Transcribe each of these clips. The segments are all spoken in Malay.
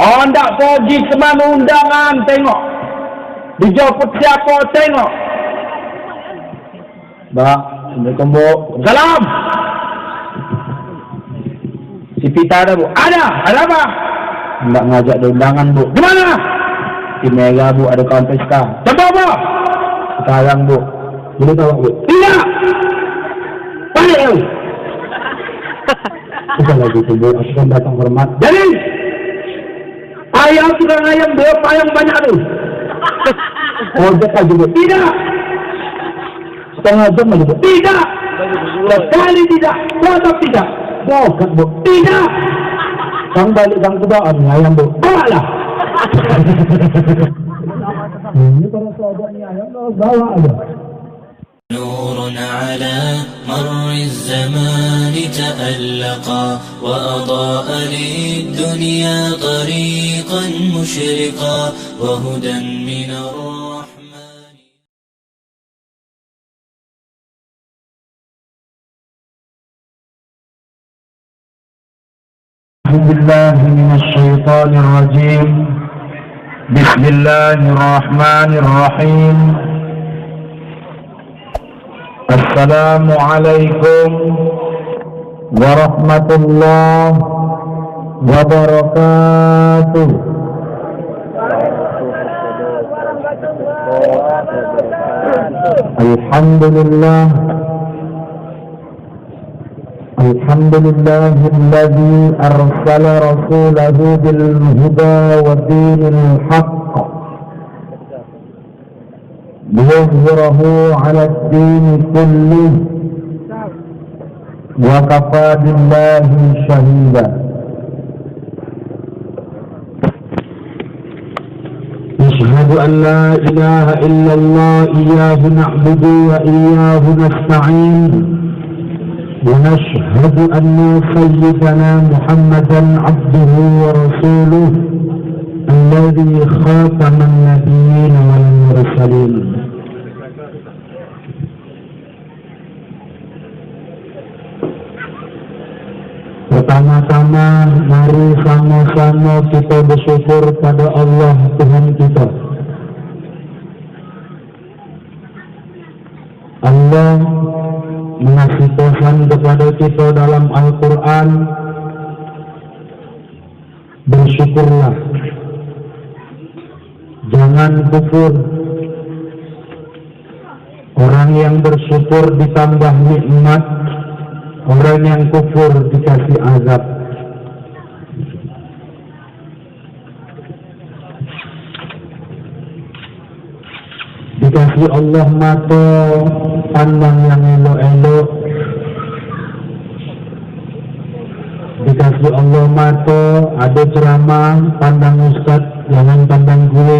Oh, ndak pergi ke mana undangan, tengok. Dijemput siapa, tengok. Mbak, Assalamualaikum Bu. Salam. Si Pita ada Bu? Ada apa? Ndak ngajak ada undangan Bu. Di mana? Di Mega Bu, ada kawan pesta. Tempat apa? Sekarang Bu. Boleh tahu Bu? Tidak. Balik Bu. Bukan lagi itu Bu, aku kan datang hormat. Jadi ayam tukang ayam berapa ayam banyak tu? Ojek aja Bu. Tidak. Setengah jam aja Bu. Tidak. Sekali tidak. Tetap tidak. Bokat Bu. Tidak. Kang balik kang kebaan ayam Bu. Bawalah. Ini para sahabatnya ayam bawa aja. نور على مر الزمان تألقا وأضاء للدنيا طريقا مشرقا وهدى من الرحمن. أعوذ بالله من الشيطان الرجيم. بسم الله الرحمن الرحيم. السلام عليكم ورحمة الله وبركاته. الحمد لله الذي أرسل رسوله بالهدى ودين الحق ليظهره على الدين كله وكفى بالله شهيدا. نشهد أن لا إله إلا الله إياه نعبد وإياه نستعين ونشهد أن سيدنا محمدا عبده ورسوله الذي خاتم النبيين والمرسلين. Pertama-tama mari sama-sama kita bersyukur pada Allah Tuhan kita. Allah mengasih pesan kepada kita dalam Al-Quran, bersyukurlah, jangan kufur. Orang yang bersyukur ditambah nikmat, orang yang kufur dikasih azab. Dikasih Allah mata pandang yang elok-elok, dikasih Allah mata ada ceramah pandang ustaz, jangan pandang gue.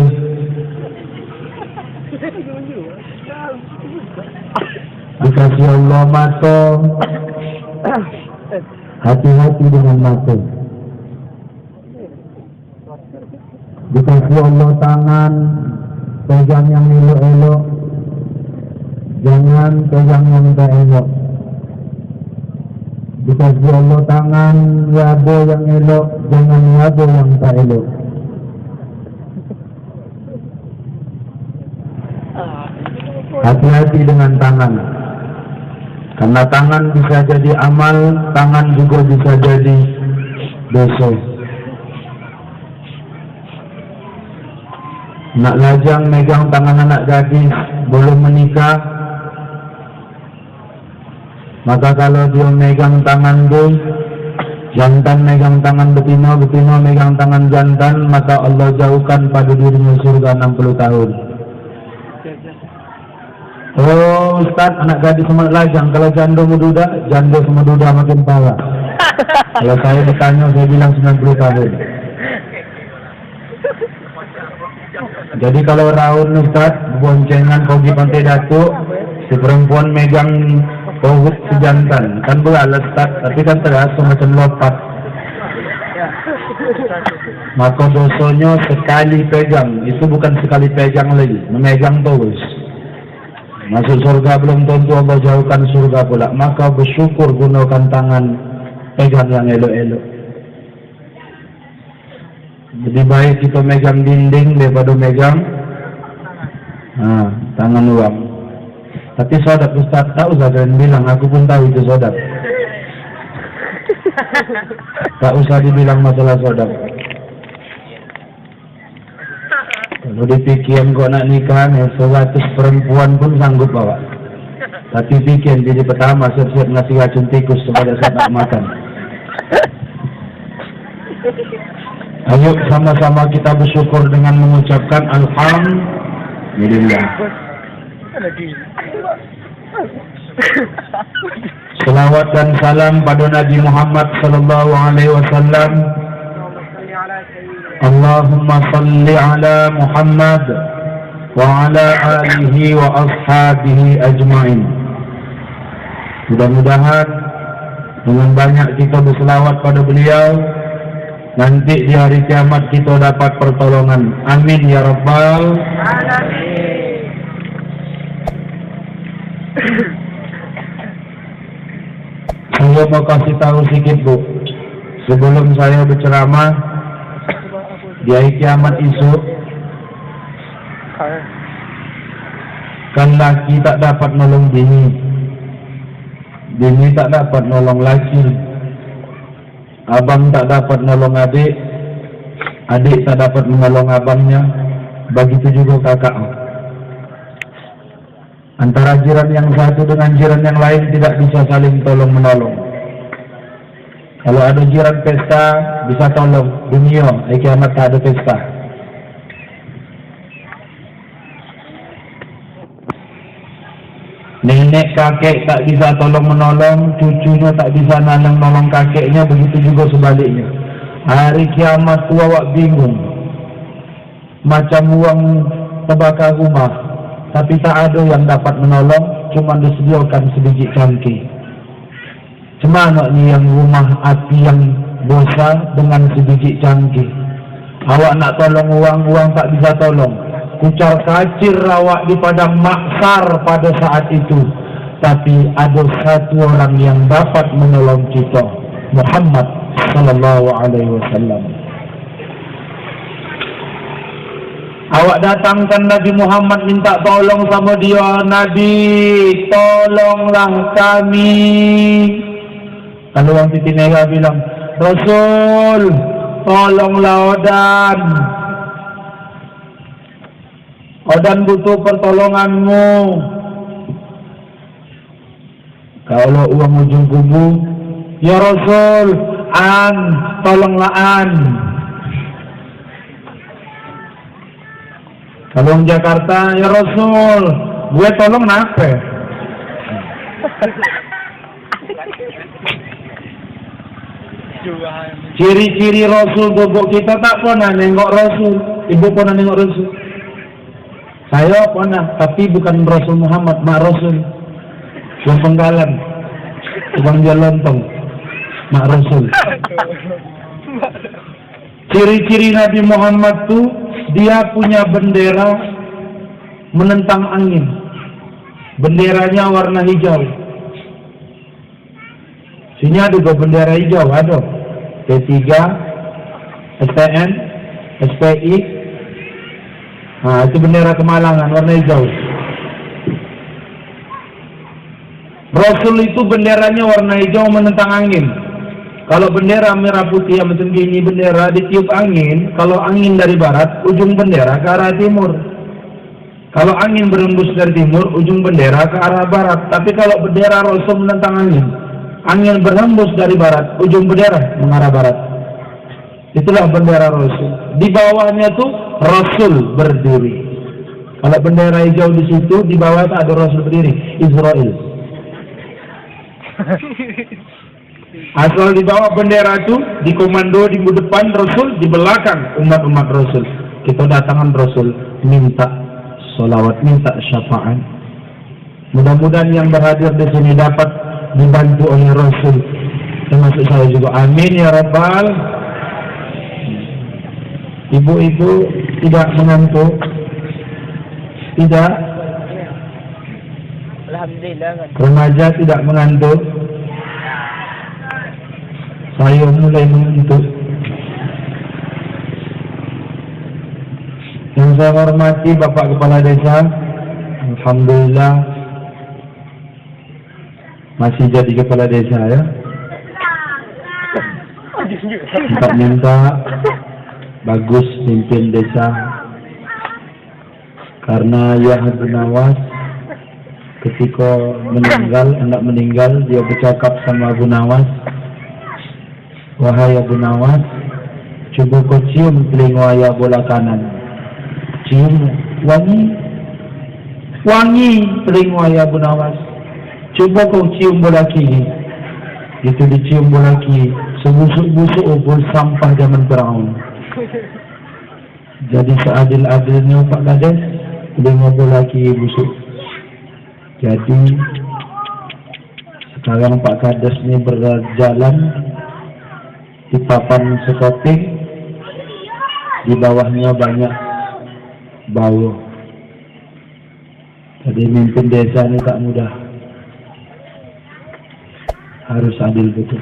Dikasih Allah mata, hati-hati dengan mata. Dikasih Allah tangan, pegang yang elok-elok, jangan pegang yang tak elok. Dikasih Allah tangan, yabo yang elok, jangan yabo yang tak elok. Hati-hati dengan tangan, karena tangan bisa jadi amal, tangan juga bisa jadi dosa. Nak lajang megang tangan anak gadis belum menikah, maka kalau dia megang tangan boy, jantan megang tangan betina, betina megang tangan jantan, maka Allah jauhkan pada dirinya surga 60 tahun. Oh Ustaz, anak gadis sama lajang, kalau janda muda, janda sama duda makin parah. Kalau saya ditanya, saya bilang 90 tahun. Jadi kalau raun Ustaz, boncengan pergi Pantai Datuk, si perempuan megang kohut si jantan, kan beralas Ustaz, tapi kan terasa macam lompat. Maka dosanya sekali pegang, itu bukan sekali pegang lagi, memegang terus. Masuk surga belum tentu Allah jauhkan surga pula. Maka bersyukur gunakan tangan, pegang yang elok-elok. Lebih baik kita megang dinding daripada megang tangan uang. Tapi saudara Ustaz, tak usah kalian bilang, aku pun tahu itu saudara. Tak usah dibilang masalah saudara. Kalau dipikirin kok nak nikah, 100 perempuan pun sanggup bawa. Tapi bikin jadi pertama siap-siap ngasih racun tikus kepada saat nak makan. Ayo sama-sama kita bersyukur dengan mengucapkan Alhamdulillah. Salawat dan salam pada Nabi Muhammad sallallahu alaihi wasallam. Allahumma salli ala Muhammad wa ala alihi wa ashabihi ajma'in. Mudah-mudahan dengan banyak kita berselawat pada beliau, nanti di hari kiamat kita dapat pertolongan. Amin ya rabbal alamin. Saya mau kasih tahu sedikit Bu, sebelum saya berceramah di hari kiamat esok, kan laki tak dapat nolong bini, bini tak dapat nolong laki, abang tak dapat nolong adik, adik tak dapat menolong abangnya, begitu juga kakak. Antara jiran yang satu dengan jiran yang lain tidak bisa saling tolong menolong. Kalau ada jiran pesta bisa tolong, dunia hari kiamat tak ada pesta. Nenek kakek tak bisa tolong menolong, cucunya tak bisa nolong kakeknya, begitu juga sebaliknya. Hari kiamat tu awak bingung, macam uang terbakar rumah, tapi tak ada yang dapat menolong, cuma disediakan sebiji cangkir. Cemana ni yang rumah api yang dosa dengan sebiji cangkir? Awak nak tolong uang tak bisa tolong. Kucar kacir awak di padang maksar pada saat itu. Tapi ada satu orang yang dapat menolong kita, Muhammad sallallahu alaihi wasallam. Awak datangkan Nabi Muhammad minta tolong sama dia, Nabi tolonglah kami. Kalau orang Siti Nega bilang, Rasul tolonglah Odan, Odan butuh pertolonganmu. Kalau uang ujung kubu, ya Rasul, tolonglah Kalau orang Jakarta, ya Rasul, gue tolong nape? Ciri-ciri Rasul bobok kita tak pernah nengok Rasul. Ibu pernah nengok Rasul? Saya pernah, tapi bukan Rasul Muhammad, mak Rasul. Yang penggalan, tukang jual lontong, mak Rasul. Ciri-ciri Nabi Muhammad tu, dia punya bendera menentang angin. Benderanya warna hijau. Sini ada bendera hijau, ada P3, STN, SPI. Itu bendera Kemalangan warna hijau. Rasul itu benderanya warna hijau menentang angin. Kalau bendera merah putih yang macam gini, bendera ditiup angin, kalau angin dari barat, ujung bendera ke arah timur. Kalau angin berembus dari timur, ujung bendera ke arah barat. Tapi kalau bendera Rasul menentang angin berhembus dari barat, ujung bendera mengarah barat. Itulah bendera Rasul. Di bawahnya tuh Rasul berdiri. Kalau bendera hijau di situ, di bawah itu ada Rasul berdiri, Israel. Asal di bawah bendera itu, di komando di depan Rasul, di belakang umat-umat Rasul. Kita datangan Rasul, minta salawat, minta syafaat. Mudah-mudahan yang berhadir di sini dapat dibantu oleh Rasul, termasuk saya juga. Amin ya rabbal. Ibu-ibu tidak mengantuk? Tidak? Alhamdulillah. Remaja tidak mengantuk? Saya mulai mengantuk. Yang saya hormati Bapak Kepala Desa, alhamdulillah masih jadi Kepala Desa ya. Minta bagus pimpin desa, karena ya Abu Nawas ketika hendak meninggal dia bercakap sama Abu Nawas, wahai Abu Nawas, coba kau cium telinga ayah bola kanan, cium wangi telinga ayah Abu Nawas, coba kau cium bola kiri, itu dicium bola kiri, sebusuk-busuk obor sampah zaman Firaun. Jadi seadil-adilnya Pak Kades, telinga bola kiri busuk. Jadi sekarang Pak Kades ini berjalan di papan sekoting, di bawahnya banyak bau. Jadi mimpin desa ini tak mudah, harus adil betul.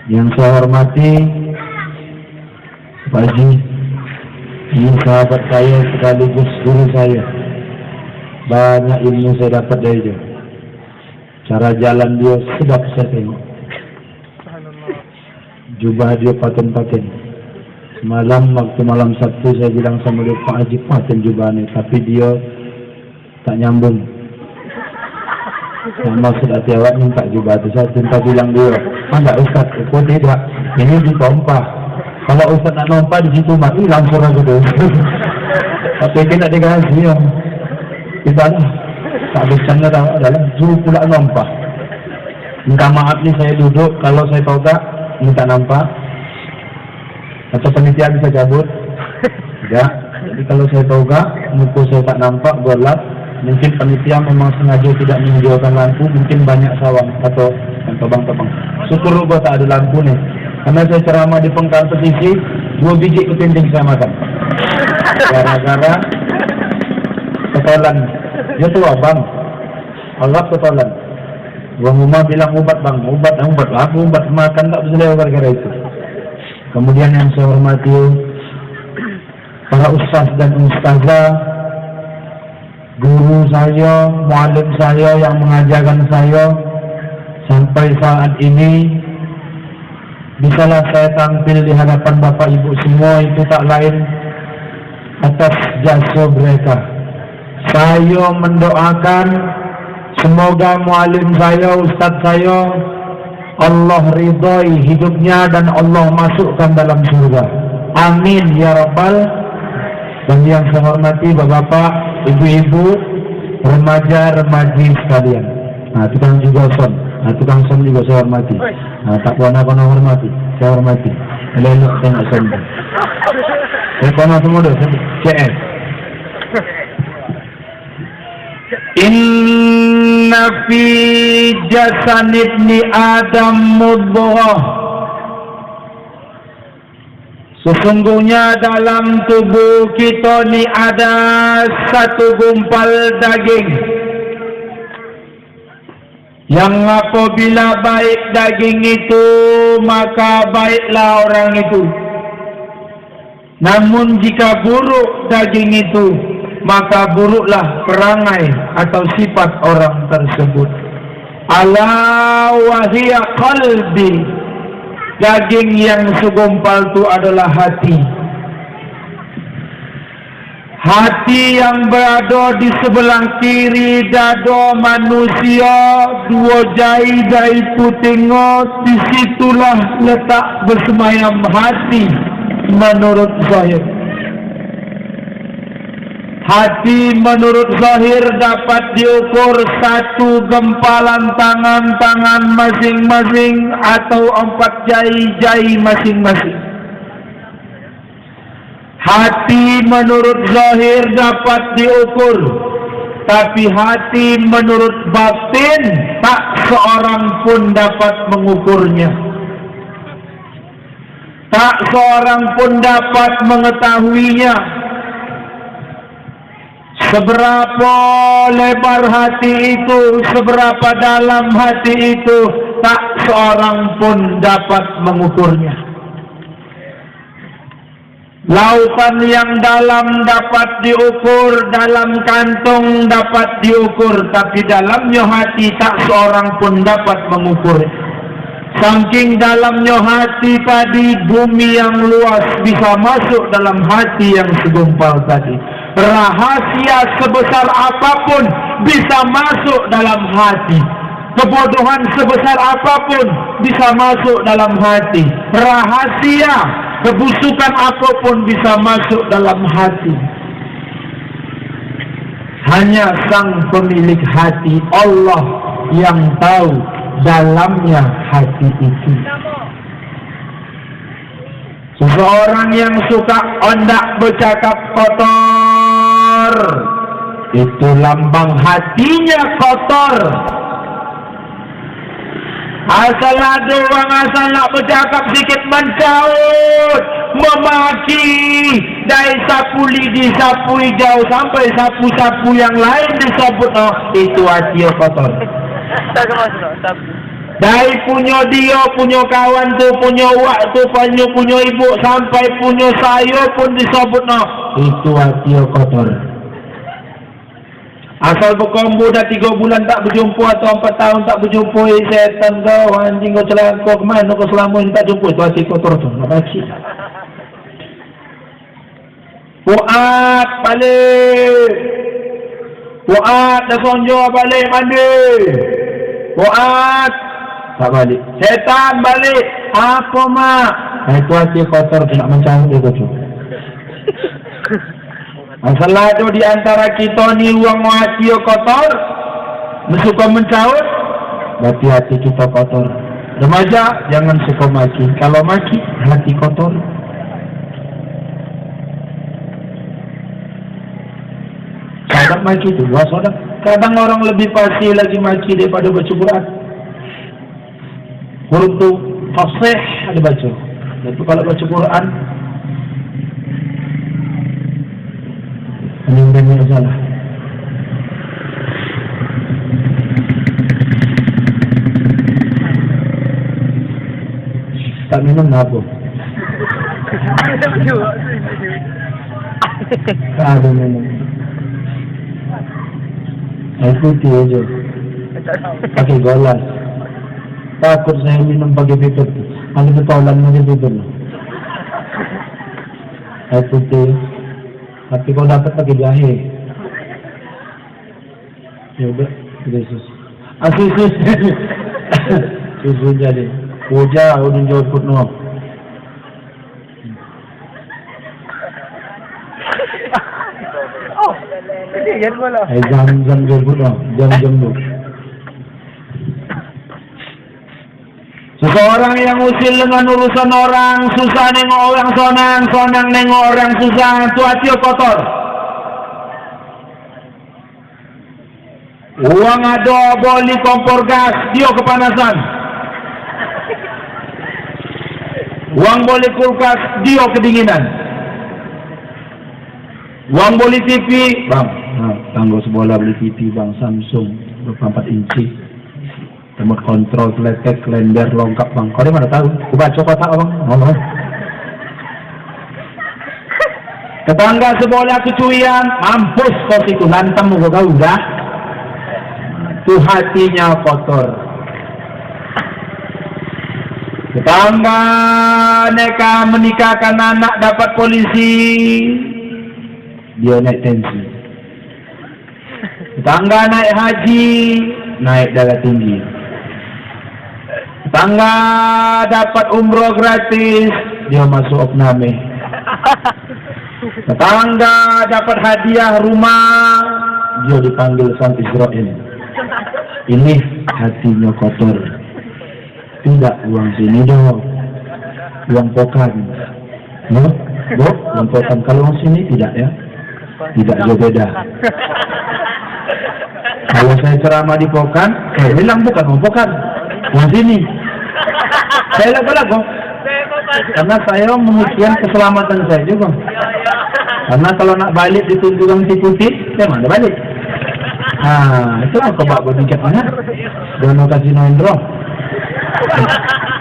Yang saya hormati Pak Haji, ini sahabat saya sekaligus guru saya. Banyak ilmu saya dapat dari dia. Cara jalan dia sedap saya tengok. Jubah dia paten-paten. Semalam waktu malam Sabtu saya bilang sama dia, Pak Haji paten jubah ni, tapi dia tak nyambung. Yang maksud hati awak minta jubah tu, saya minta bilang dia, enggak Ustaz, kok tidak, ini ditompah. Kalau Ustaz nak nompah di situ mati langsung aja tu. Tapi kita dikasih ya. Tidaklah, tak bercanda adalah suruh pula nompah. Minta maaf ni saya duduk, kalau saya tahu tak minta nampak, atau panitia bisa cabut. Tidak. Jadi kalau saya tahu tak, muka saya tak nampak, gelap. Mungkin panitia memang sengaja tidak menghidupkan lampu, mungkin banyak sawang atau tebang-tebang. Syukur gua tak ada lampu nih, karena saya ceramah di pengkal petisi, 2 biji kepiting saya makan. Gara-gara ketolan. Dia tua bang, anggap ketolan. Gua rumah bilang ubat bang, ubat, aku ubat makan tak bisa gara-gara itu. Kemudian yang saya hormati para ustaz dan ustazah, guru saya, muallim saya yang mengajarkan saya sampai saat ini, bisalah saya tampil di hadapan Bapak Ibu semua, itu tak lain atas jasa mereka. Saya mendoakan semoga muallim saya, ustaz saya, Allah ridhai hidupnya dan Allah masukkan dalam surga. Amin ya rabbal. Dan yang saya hormati bapak-bapak, ibu-ibu, remaja-remaji sekalian. Nah, tukang juga son. Nah, tukang son juga saya hormati. Nah, tak kona-kona hormati, saya hormati. Elok tengok son. Saya kona semua dah, CS. Inna fi jasan ibni Adam mudghah. Sesungguhnya dalam tubuh kita ni ada satu gumpal daging, yang apabila baik daging itu maka baiklah orang itu. Namun jika buruk daging itu maka buruklah perangai atau sifat orang tersebut. Ala wahiyya qalbi, daging yang segumpal itu adalah hati. Hati yang berada di sebelah kiri dada manusia, 2 jari putingnya, disitulah letak bersemayam hati menurut zahir. Hati menurut zahir dapat diukur 1 gempalan tangan masing-masing atau 4 jari masing-masing. Hati menurut zahir dapat diukur, tapi hati menurut batin tak seorang pun dapat mengukurnya. Tak seorang pun dapat mengetahuinya. Seberapa lebar hati itu, seberapa dalam hati itu, tak seorang pun dapat mengukurnya. Lautan yang dalam dapat diukur, dalam kantong dapat diukur, tapi dalamnya hati tak seorang pun dapat mengukur. Saking dalamnya hati tadi, bumi yang luas bisa masuk dalam hati yang segumpal tadi. Rahasia sebesar apapun bisa masuk dalam hati. Kebodohan sebesar apapun bisa masuk dalam hati. Rahasia kebusukan apapun bisa masuk dalam hati. Hanya sang pemilik hati, Allah, yang tahu dalamnya hati itu. Seseorang yang suka hendak bercakap kotor, itu lambang hatinya kotor. Asal ada orang asal nak bercakap sikit mencaut, memaki, dari sapu lidi, sapu hijau sampai sapu-sapu yang lain disebut, oh, itu hati kotor. Dari punya dia, punya kawan tu, punya wak tu, punya ibu, sampai punya saya pun disebut, oh, itu hati kotor. Asal berkombo dah 3 bulan tak berjumpa atau 4 tahun tak berjumpa, setan kau, anjing kau, celaka kau, kemana kau selama ini tak jumpa, itu hati kotor tu, nak baca. Fuad balik, Fuad dah sonjo balik mandi, Fuad tak balik, setan balik, apa mak? Itu hati kotor tu, nak mencangkuk itu tu. Masalah tu di antara kita ni ruang hati kotor, suka mencaut, berarti hati kita kotor. Remaja jangan suka maki. Kalau maki, hati kotor. Kadang maki tu, saudara. Kadang orang lebih pasti lagi maki daripada baca Quran. Huruf tu fasih ada baca. Tapi kalau baca Quran, ini salah. Tak minum apa? Tak ada minum. Air putih aja. Pakai gelas. Takut saya minum pakai pipet. Ada betolan pakai pipet. Air putih. Tapi kau dapat pakai jahe. Ya udah, susu. Susu. Susu jadi. Puja udin jauh put no. Jam jauh put no. Jam tu. Seseorang yang usil dengan urusan orang, susah nengok orang sonang, sonang nengok orang susah, itu hati kotor. Uang ada beli kompor gas, dia kepanasan. Uang beli kulkas, dia kedinginan. Uang beli TV, bang, tangguh sebola beli TV bang, Samsung 24 inci. Remote control, flathead, kalender, lengkap bang. Kau ni mana tahu? Aku baca kotak bang. Oh. Tetangga sebelah kecuian, mampus kau situ, lantam muka kau dah. Itu hatinya kotor. Tetangga neka menikahkan anak dapat polisi, dia naik tensi. Tetangga naik haji, naik darah tinggi. Tetangga dapat umroh gratis, dia masuk opname. Tetangga dapat hadiah rumah, dia dipanggil sang Israel. Ini hatinya kotor. Tidak uang sini dong, uang pokan. No, uang pokan. Kalau uang sini tidak ya, tidak jauh beda. Kalau saya ceramah di pokan, saya bilang bukan uang pokan, uang sini. Saya lagu-lagu. Karena saya memikirkan keselamatan saya juga. Karena kalau nak balik ditunjukkan putih, saya mana balik. Itu aku bawa berdikat mana? Dono kasino Indro.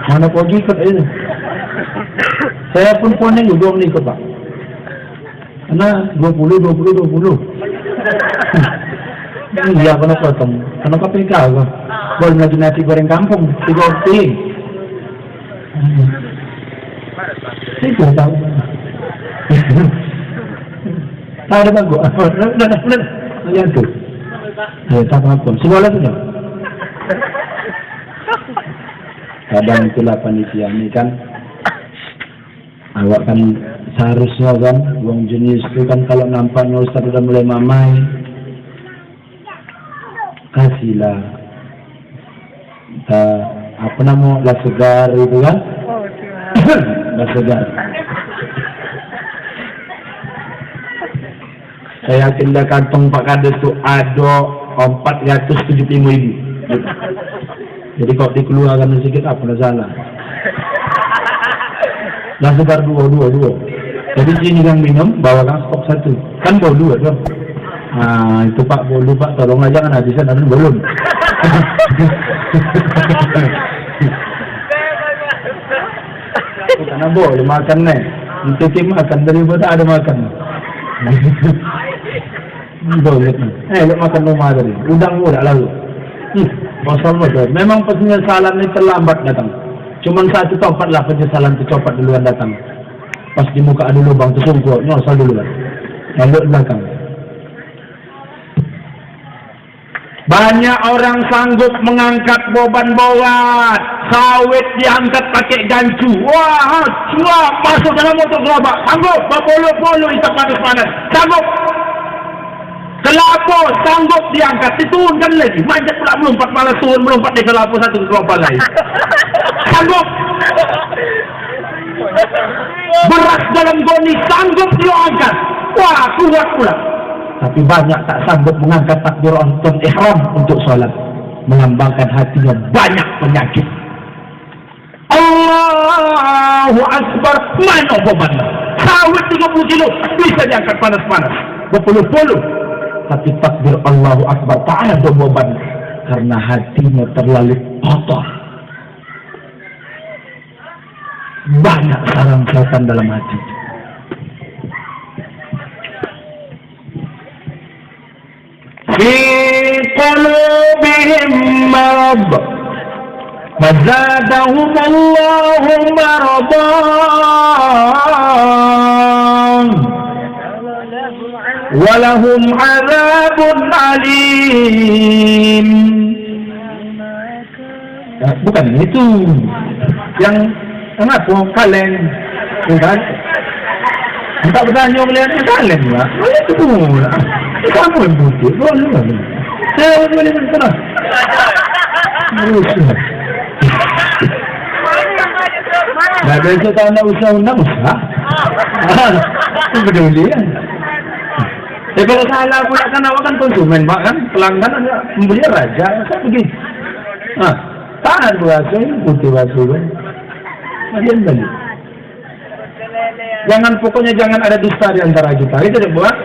Mana pergi ikut itu? Saya pun punya juga ikut pak. Karena 20. Iya, kena potong. Kena KPK kok. Boleh lagi nasi goreng kampung, 3 piring. Itu tahu. Ada bagus. Udah. Lihat tuh. Ya, tak apa. Sekolah saja. Kadang itulah panitia ini kan, awak kan seharusnya kan, uang jenis itu kan kalau nampaknya Ustaz udah mulai mamai, kasihlah apa nama lah segar itu kan, lah segar. Saya yakin dah kantong Pak Kades itu ada 475.000. Jadi kalau dikeluarkan sedikit apa salah. Lah sebar dua. Jadi sini yang minum bawakan stok 1. Kan bawa 2 dong. Nah itu Pak bolu Pak, tolonglah jangan habisan dan belum. Karena boleh makan nih. Nanti tim makan daripada ada makan. Boleh. Makan rumah tadi. Udang udah lalu. Masalah memang penyesalan ini terlambat datang. Cuman saat itu cepatlah penyesalan itu cepat duluan datang. Pas di muka ada lubang tersungkur, nyosol duluan. Lalu belakang. Banyak orang sanggup mengangkat beban berat, sawit diangkat pakai gancu. Wah, masuk dalam motor gerobak. Sanggup, berpuluh-puluh isap panas-panas. Sanggup. Kelapa sanggup diangkat, diturunkan lagi. Manjat pula melompat, malah turun melompat di kelapa satu ke kelapa lain. Sanggup. Beras dalam goni sanggup diangkat. Wah, kuat pula. Tapi banyak tak sanggup mengangkat takbiratul ihram untuk sholat. Melambangkan hatinya banyak penyakit. Allahu Akbar. Mana bebannya? Sawit 30 kilo bisa diangkat panas-panas. Berpuluh-puluh. Tapi takbir Allahu Akbar tak ada beban karena hatinya terlalu kotor. Banyak sarang setan dalam hati. Fi qulubihim marad fazadahum Allahu maradan walahum azabun alim. Bukan itu yang apa kaleng, kan? Tak bertanya melihat kaleng lah. Itu lah. Kamu yang putih, boleh. Saya boleh berterus. Nah besok tak nak usah undang usah. Itu peduli kan? Kalau salah pula kan awak kan konsumen Pak kan, pelanggan ada membeli raja, saya pergi. Tahan berasa putih basuh kan. Kemudian balik. Jangan pokoknya jangan ada dusta di antara kita. Itu dia buat.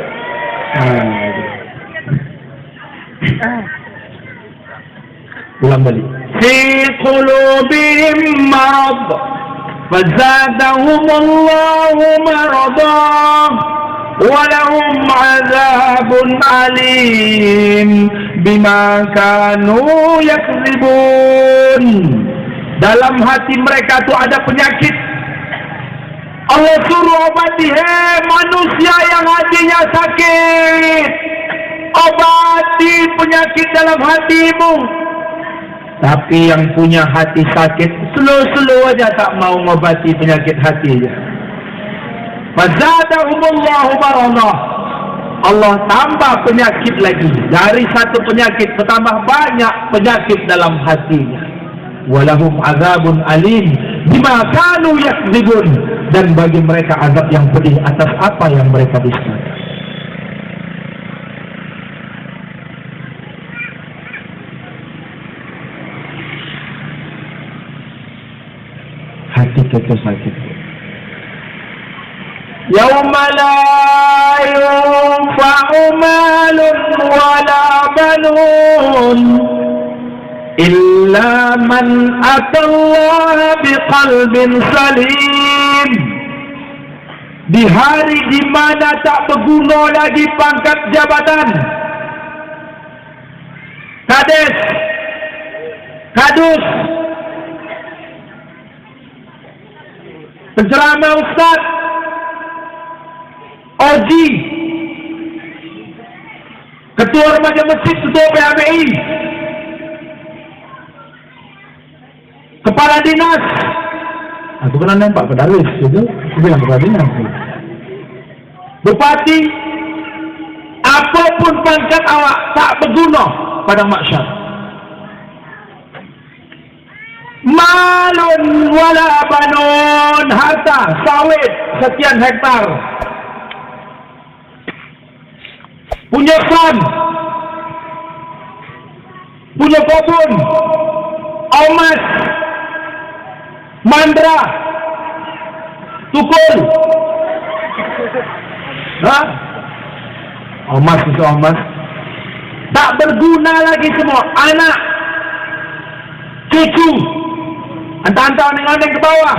Ulang balik. Fi qulubihim marad fazadahum Allahu maradan walahum azabun alim bima kanu yakzibun. Dalam hati mereka itu ada penyakit. Allah suruh obati, manusia yang hatinya sakit, obati penyakit dalam hatimu. Tapi yang punya hati sakit, slow aja tak mau mengobati penyakit hatinya. Fazadahumullahu maradah. Allah tambah penyakit lagi. Dari satu penyakit bertambah banyak penyakit dalam hatinya. Walahum azabun alim bima kanu yakdzibun, dan bagi mereka azab yang pedih atas apa yang mereka dustakan. Hati kita sakit. Yauma la yunfa'u malun wala banun illa man atallaha biqalbin salim. Di hari di mana tak berguna lagi pangkat jabatan, kades, kadus, penceramah ustaz, oji, ketua remaja masjid, ketua PHBI, kepala dinas. Aku pernah nampak Pak Darwis itu, aku bilang kepala dinas. Bupati, apapun pangkat awak tak berguna pada mahsyar. Malun wala banun, harta sawit sekian hektar, punya farm, punya kebun, omas, mandra, tukul, omas itu omas, tak berguna lagi semua. Anak, cucu, antara oneng-oneng ke bawah,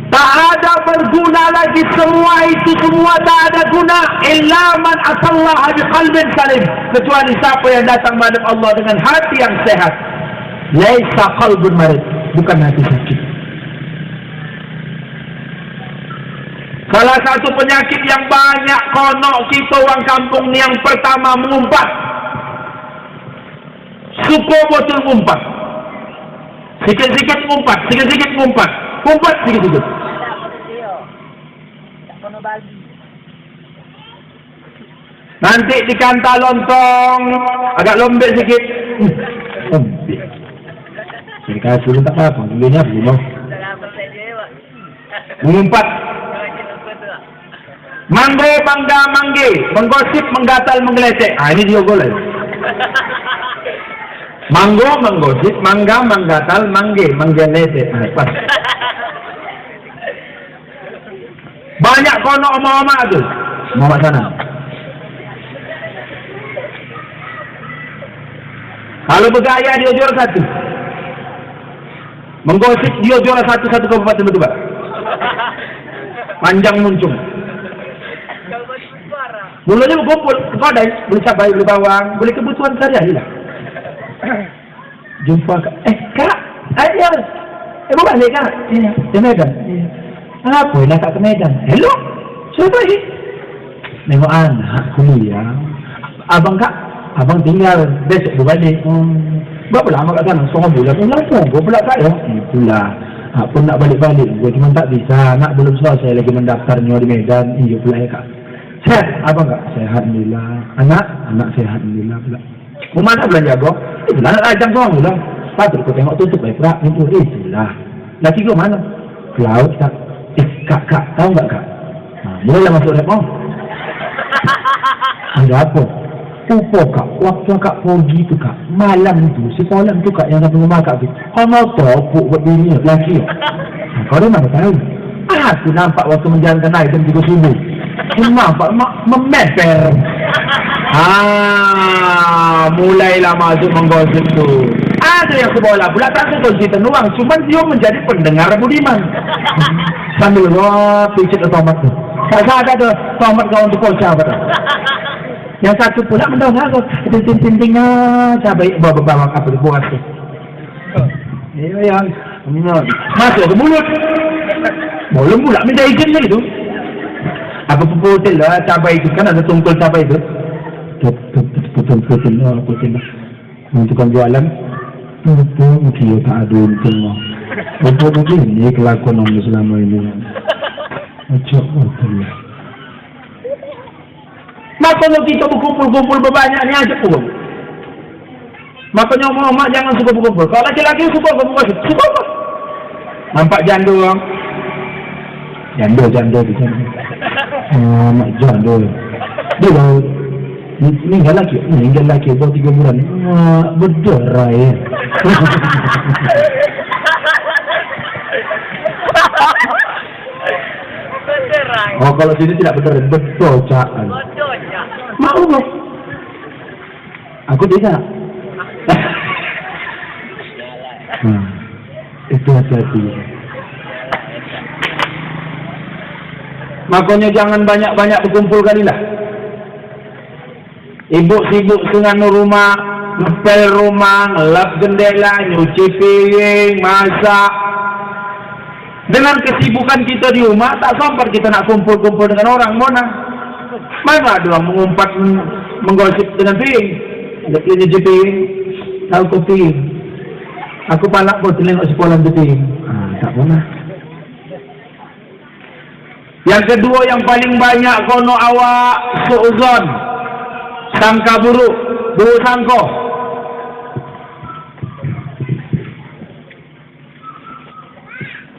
tak ada berguna lagi. Semua itu semua tak ada guna. Illa man atallaha biqalbin salim, kecuali siapa yang datang menghadap Allah dengan hati yang sehat. Laisa qalbun marid, bukan hati sakit. Salah satu penyakit yang banyak konok kita orang kampung ni, yang pertama mengumpat. Suka betul mengumpat. Sikit-sikit mengumpat, sikit-sikit mengumpat. Umpat sikit-sikit. Nanti dikanta lontong, agak lembek sikit. Lembek. Jadi kasih tak apa, dulunya belum. Mengumpat. Mangge, mangga, mangge, menggosip, menggatal, menggeletek. Ini dia boleh. Manggo, menggosip, mangga, menggatal, mangge, menggeletek. Pas. Banyak kono oma-oma tu. Oma sana. Kalau bergaya dia juara satu. Menggosip dia juara satu kabupaten betul-betul. Panjang muncung. Mulanya berkumpul ke kedai, beli cabai, beli bawang, beli kebutuhan sehari-hari lah. Jumpa kak, kak, ya, bukan ni kak, di Medan. Apa nak kat ke Medan? Hello, siapa ni? Nengok anak kuliah. Abang kak, abang tinggal, besok berbalik. Berapa lama kat sana? Seorang bulan. Tunggu pula kak ya? Pula. Pun nak balik-balik, gue cuma tak bisa. Nak belum selesai lagi mendaftarnya di Medan. Iya pula ya kak. Sehat, abang kak? Sehat alhamdulillah. Anak sehat alhamdulillah pula. Mana belanja abang? Itulah anak rajang seorang pula. Patut kau tengok tutup baik pula. Itulah. Laki kau mana? Ke laut kak. Kak, tahu nggak kak? Mulailah masuk repot. Ada apa? Upo kak, waktu kak pergi tu kak, malam tu, si Polan tu kak yang sampai rumah kak tu, kau mau topuk buat bini lelaki. Kau dah mana tahu? Aku nampak waktu menjalankan air jam 3 subuh. Aku nampak memeper. Mulailah masuk menggosip tu. Ada yang sekolah pula tak suka cerita nuang, cuma dia menjadi pendengar budiman. Sambil picit otomat tu. Tak ada tu, otomat kau untuk kocak apa tu. Yang satu pula mendengar kau, tinting-tintingnya cabai bawa apa tu buat tu. Yang masuk ke mulut. Belum pula minta izin lagi tu. Apa putih lah cabai itu kan ada tungkul cabai itu. Putih lah. Untuk jualan. Betul, dia tak ada untung lah. Betul ini kelakuan orang selama ini. Macam betul lah. Makanya kita berkumpul-kumpul berbanyak ni aja pun. Makanya mak jangan suka berkumpul. Kalau laki-laki suka berkumpul, suka apa? Nampak janda orang. Janda di sana. Mak janda. Dia dah meninggal lagi baru 3 bulan. Berderai ya. Oh kalau sini tidak benar, berdocaan. Mau loh. Aku tidak. Itu hati-hati. Makanya jangan banyak-banyak berkumpul kalilah. Ibu sibuk dengan rumah, ngepel rumah, ngelap jendela, nyuci piring, masak. Dengan kesibukan kita di rumah, tak sempat kita nak kumpul-kumpul dengan orang. Mana ada orang mengumpat, menggosip dengan piring. Ada nyuci piring, tahu kopi. Aku palak kau telengok sekolah tu piring. Tak pernah. Yang kedua yang paling banyak kono awak suuzon, sangka buruk, buruk sangka.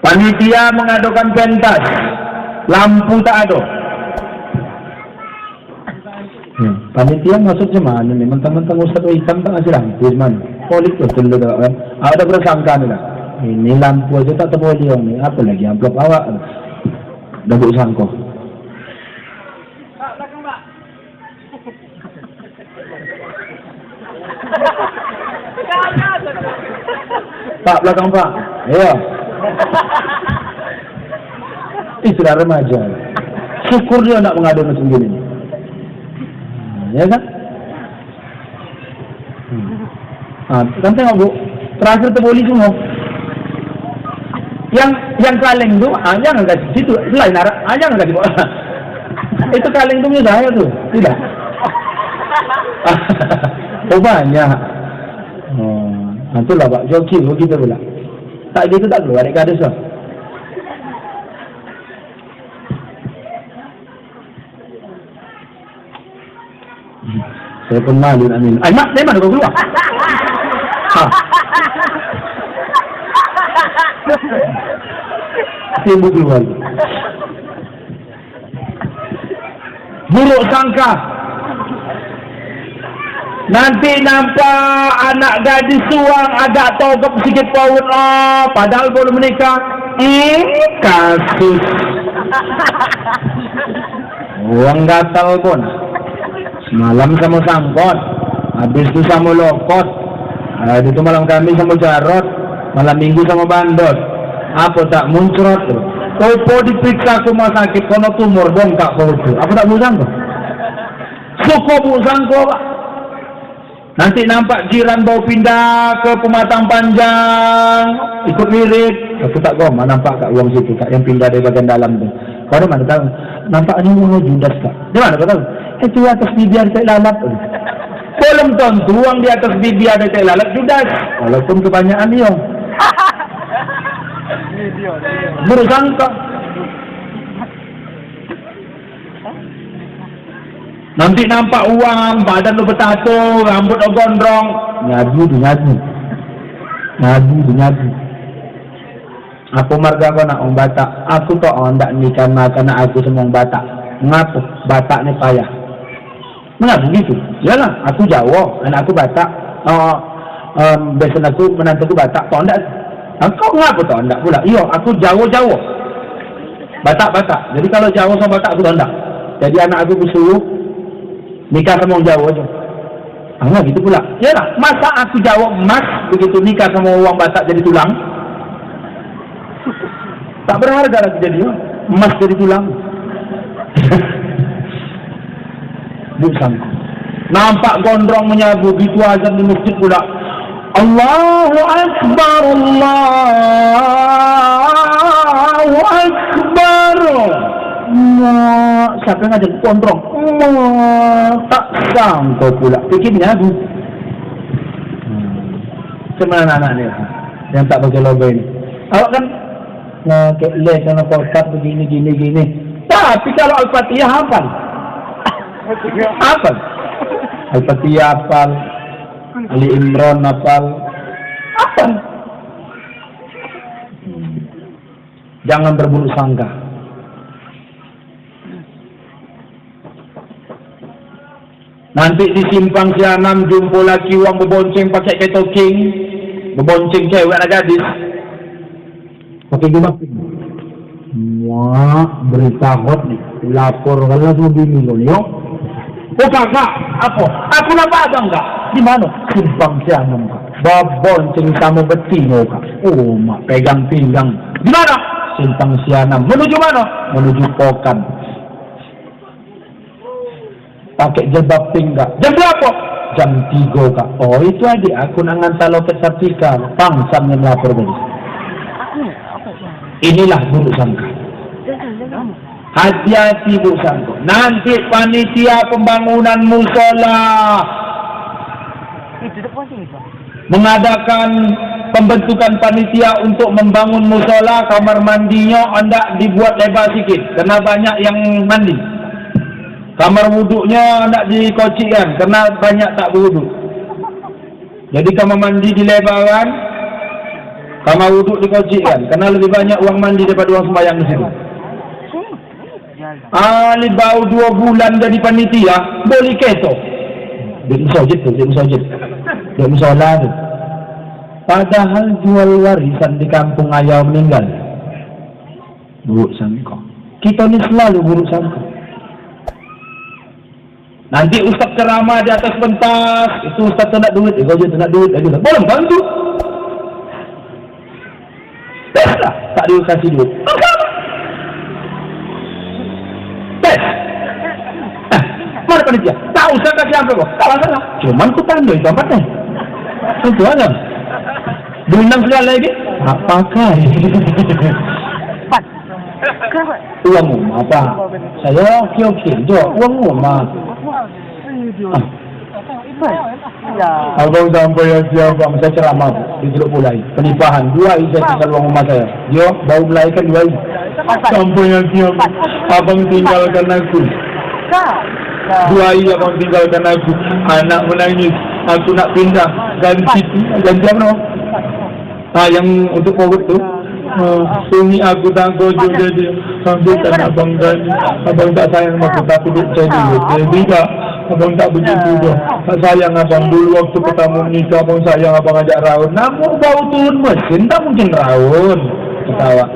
Panitia mengadakan pentas, lampu tak ada. Panitia maksudnya mana ni? Mentang-mentang Ustaz hitam tak ngasih lampu mana? Polik betul tak kan? Ada bersangka ni lah. Ini lampu aja tak terboleh ni. Apa lagi amplop awak? Dah buruk sangka. Pak, belakang Pak. Pak, belakang Pak. Ya. Sudah remaja. Syukur dia nak mengadu macam gini. Ya kan? Kan tengok Bu, terakhir terboli semua. Yang kaleng tu, jangan kasih situ, lain arah, jangan kasih bawa. Itu kaleng tu punya saya tu, tidak. Oh banyak. Itulah Pak, joki begitu pula. Tak gitu tak keluar, adik kades lah. Saya pun malu nak minum. Mak, dari mana kau keluar? Timbul keluar. Buruk sangka. Nanti nampak anak gadis suang agak togop sikit paut. Padahal belum menikah. Kasus. Uang gatal pun. Semalam sama sangkot, habis itu sama lokot, itu malam kami sama jarot, malam minggu sama bandot. Apa tak muncrat? Popo diperiksa ke rumah sakit, kono tumor bongkak popo. Apa tak busang kok? Suko busang kok Pak. Nanti nampak jiran bau pindah ke Pematang Panjang, ikut wirid. Aku tak goma nampak kat uang situ, kat yang pindah dari bagian dalam tu. Kau ada mana tahu? Nampaknya uang judas kak. Di mana kau tahu? Itu atas bibir tak lalat. Belum tentu uang di atas bibir ada tak lalat judas. Walaupun kebanyakan dia. Bersangka. Nanti nampak uang, badan lu bertato, rambut lu gondrong. Nyadu. Aku marga kau nak orang Batak. Aku tak orang tak nikah karena aku semua orang Batak. Mengapa? Batak ni payah. Mengapa begitu? Yalah, aku Jawa, anak aku Batak. Biasa aku menantuku Batak. Tak tak. Kau mengapa tak tak pula? Iya, aku Jawa. Batak. Jadi kalau Jawa sama Batak aku tak. Jadi anak aku bersuruh nikah sama orang Jawa je. Gitu pula. Yalah, masa aku Jawa emas begitu nikah sama orang Batak jadi tulang. Tak berharga lagi jadi emas jadi tulang. Bukan. Nampak gondrong menyabu gitu azan di masjid pula. Allahu Akbar, Allahu Akbar. Siapa yang ngajak gondrong? Tak sangka pula. Fikir nyabu. Cuma anak-anak ni yang tak pakai logo ini. Awak kan les sama kotak begini. Tapi kalau Al-Fatihah hafal. Al-Fatihah hafal. Ali Imran hafal. Jangan berburuk sangka. Nanti di simpang Sianam jumpa lagi uang berbonceng pakai ketoking, berbonceng cewek anak gadis. Pakai gemak. Wah, berita hot nih. Lapor kalau tu bini lo ni. Oh kakak, apa? Aku nampak ada enggak? Di mana? Simpang Sianam kak. Berbonceng sama betina kak. Oh mak pegang pinggang. Di mana? Simpang Sianam. Menuju mana? Menuju Pokan. Pakai jilbab pink kak. Jam berapa? Jam 3 kak. Oh itu adik aku nak ngantar loket Sartika. Pangsamnya melapor tadi. Inilah buruk sangka. Hati-hati buruk sangka. Nanti panitia pembangunan musola mengadakan pembentukan panitia untuk membangun musola, kamar mandinya anda dibuat lebar sikit karena banyak yang mandi. Kamar wuduknya anda dikocikkan karena banyak tak berwuduk. Jadi kamar mandi dilebarkan, kamar wuduk dikocikkan karena lebih banyak uang mandi daripada uang sembahyang di situ. Ali bau 2 bulan jadi panitia, boleh keto. Dia musajid tu, dia musajid. Dia musola tu. Padahal jual warisan di kampung ayah meninggal. Buruk sangka. Kita ni selalu buruk sangka. Nanti ustaz ceramah di atas pentas, itu ustaz tak nak duit, kau je tak nak duit lagi. Boleh bantu. Dah tak dikasih duit. Mana panitia? Tak usah kasih amplop. Tak masalah. Cuman ku tandai tempatnya. Itu aja. Diundang sekali lagi. Apakah? Uangmu apa? Saya okey-okey je. Uangmu mah. Abang sampai yang siapa? Saya ceramah di Teluk Pulai. Penipuan 2 hari saya tinggal uang rumah saya. Dia baru melahirkan 2 hari. Sampai yang siapa? Abang tinggalkan aku. 2 hari abang tinggalkan aku. Anak menangis. Aku nak pindah. Ganti apa? Yang untuk COVID tu. Sumi aku tak gojo jadi. Sampai tak abang gani. Abang tak sayang aku tak duduk jadi. Jadi tak. Abang tak begitu dah. Tak sayang abang. Dulu waktu pertama menikah abang sayang abang ajak raun. Namun bau turun mesin tak mungkin raun. Ketawa.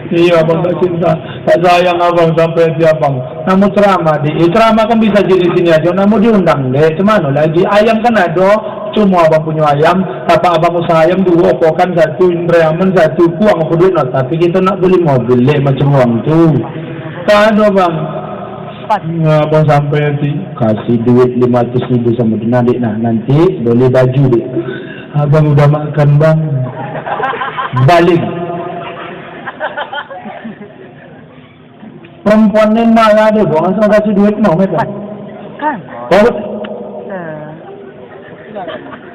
Iya abang tak cinta. Tak sayang abang sampai hati abang. Namun ceramah ceramah kan bisa jadi sini aja. Namun diundang deh. Cemana lagi? Ayam kan ada. Cuma abang punya ayam. Apa abang usaha ayam 2 opokan 1 Indrayaman 1 kuang apa duit. Tapi kita nak beli mobil macam uang tu. Tak ada bang. Abang sampai nanti kasih duit 500,000 sama dia adik. Nah nanti boleh baju dek. Abang udah makan bang. Balik. Perempuan ni marah dia bang. Asal kasih duit mau mereka. Kan? Oh.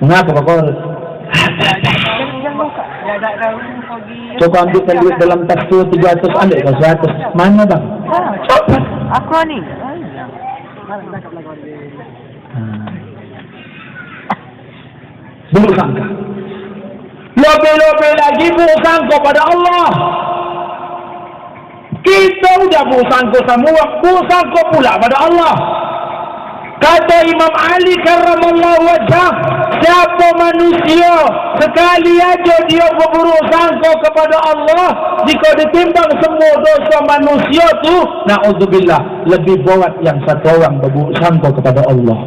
Mengapa kau harus? Coba ambilkan duit dalam tas tu 300 ambil kau 100. Mana bang? Aku ni. Buruk sangka. Lebih-lebih lagi buruk sangka pada Allah. Kita sudah buruk sangka semua. Buruk sangka pula pada Allah. Kata Imam Ali karramallahu wajhah, siapa manusia sekali aja dia berburuk sangka kepada Allah, jika ditimbang semua dosa manusia tu, na'udzubillah, lebih berat yang satu orang berburuk sangka kepada Allah.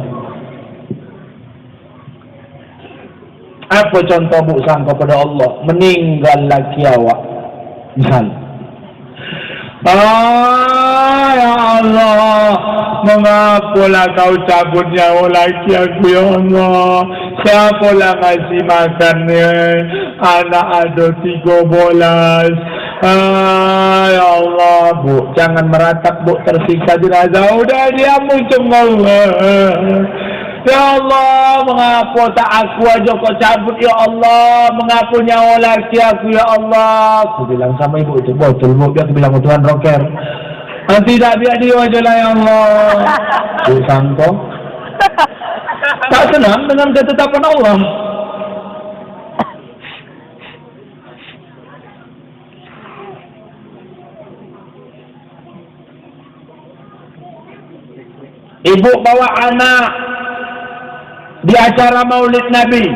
Apa contoh buruk sangka kepada Allah? Meninggal laki awak. Misal. Ya Allah, mengapalah kau cabut nyawa laki aku ya Allah. Siapalah ngasih makannya? Anak ada 13. Ya Allah, bu, jangan meratap bu, tersiksa jenazah. Udah diamu cuma. Ya Allah, mengapa tak aku aja kau cabut ya Allah? Mengapa nyawa laki aku ya Allah? Aku bilang sama ibu itu, betul bu, dia bilang Tuhan rocker. Tidak biar dia aja lah ya Allah. Bu sangko. Tak senang dengan ketetapan Allah. Ibu bawa anak di acara maulid Nabi.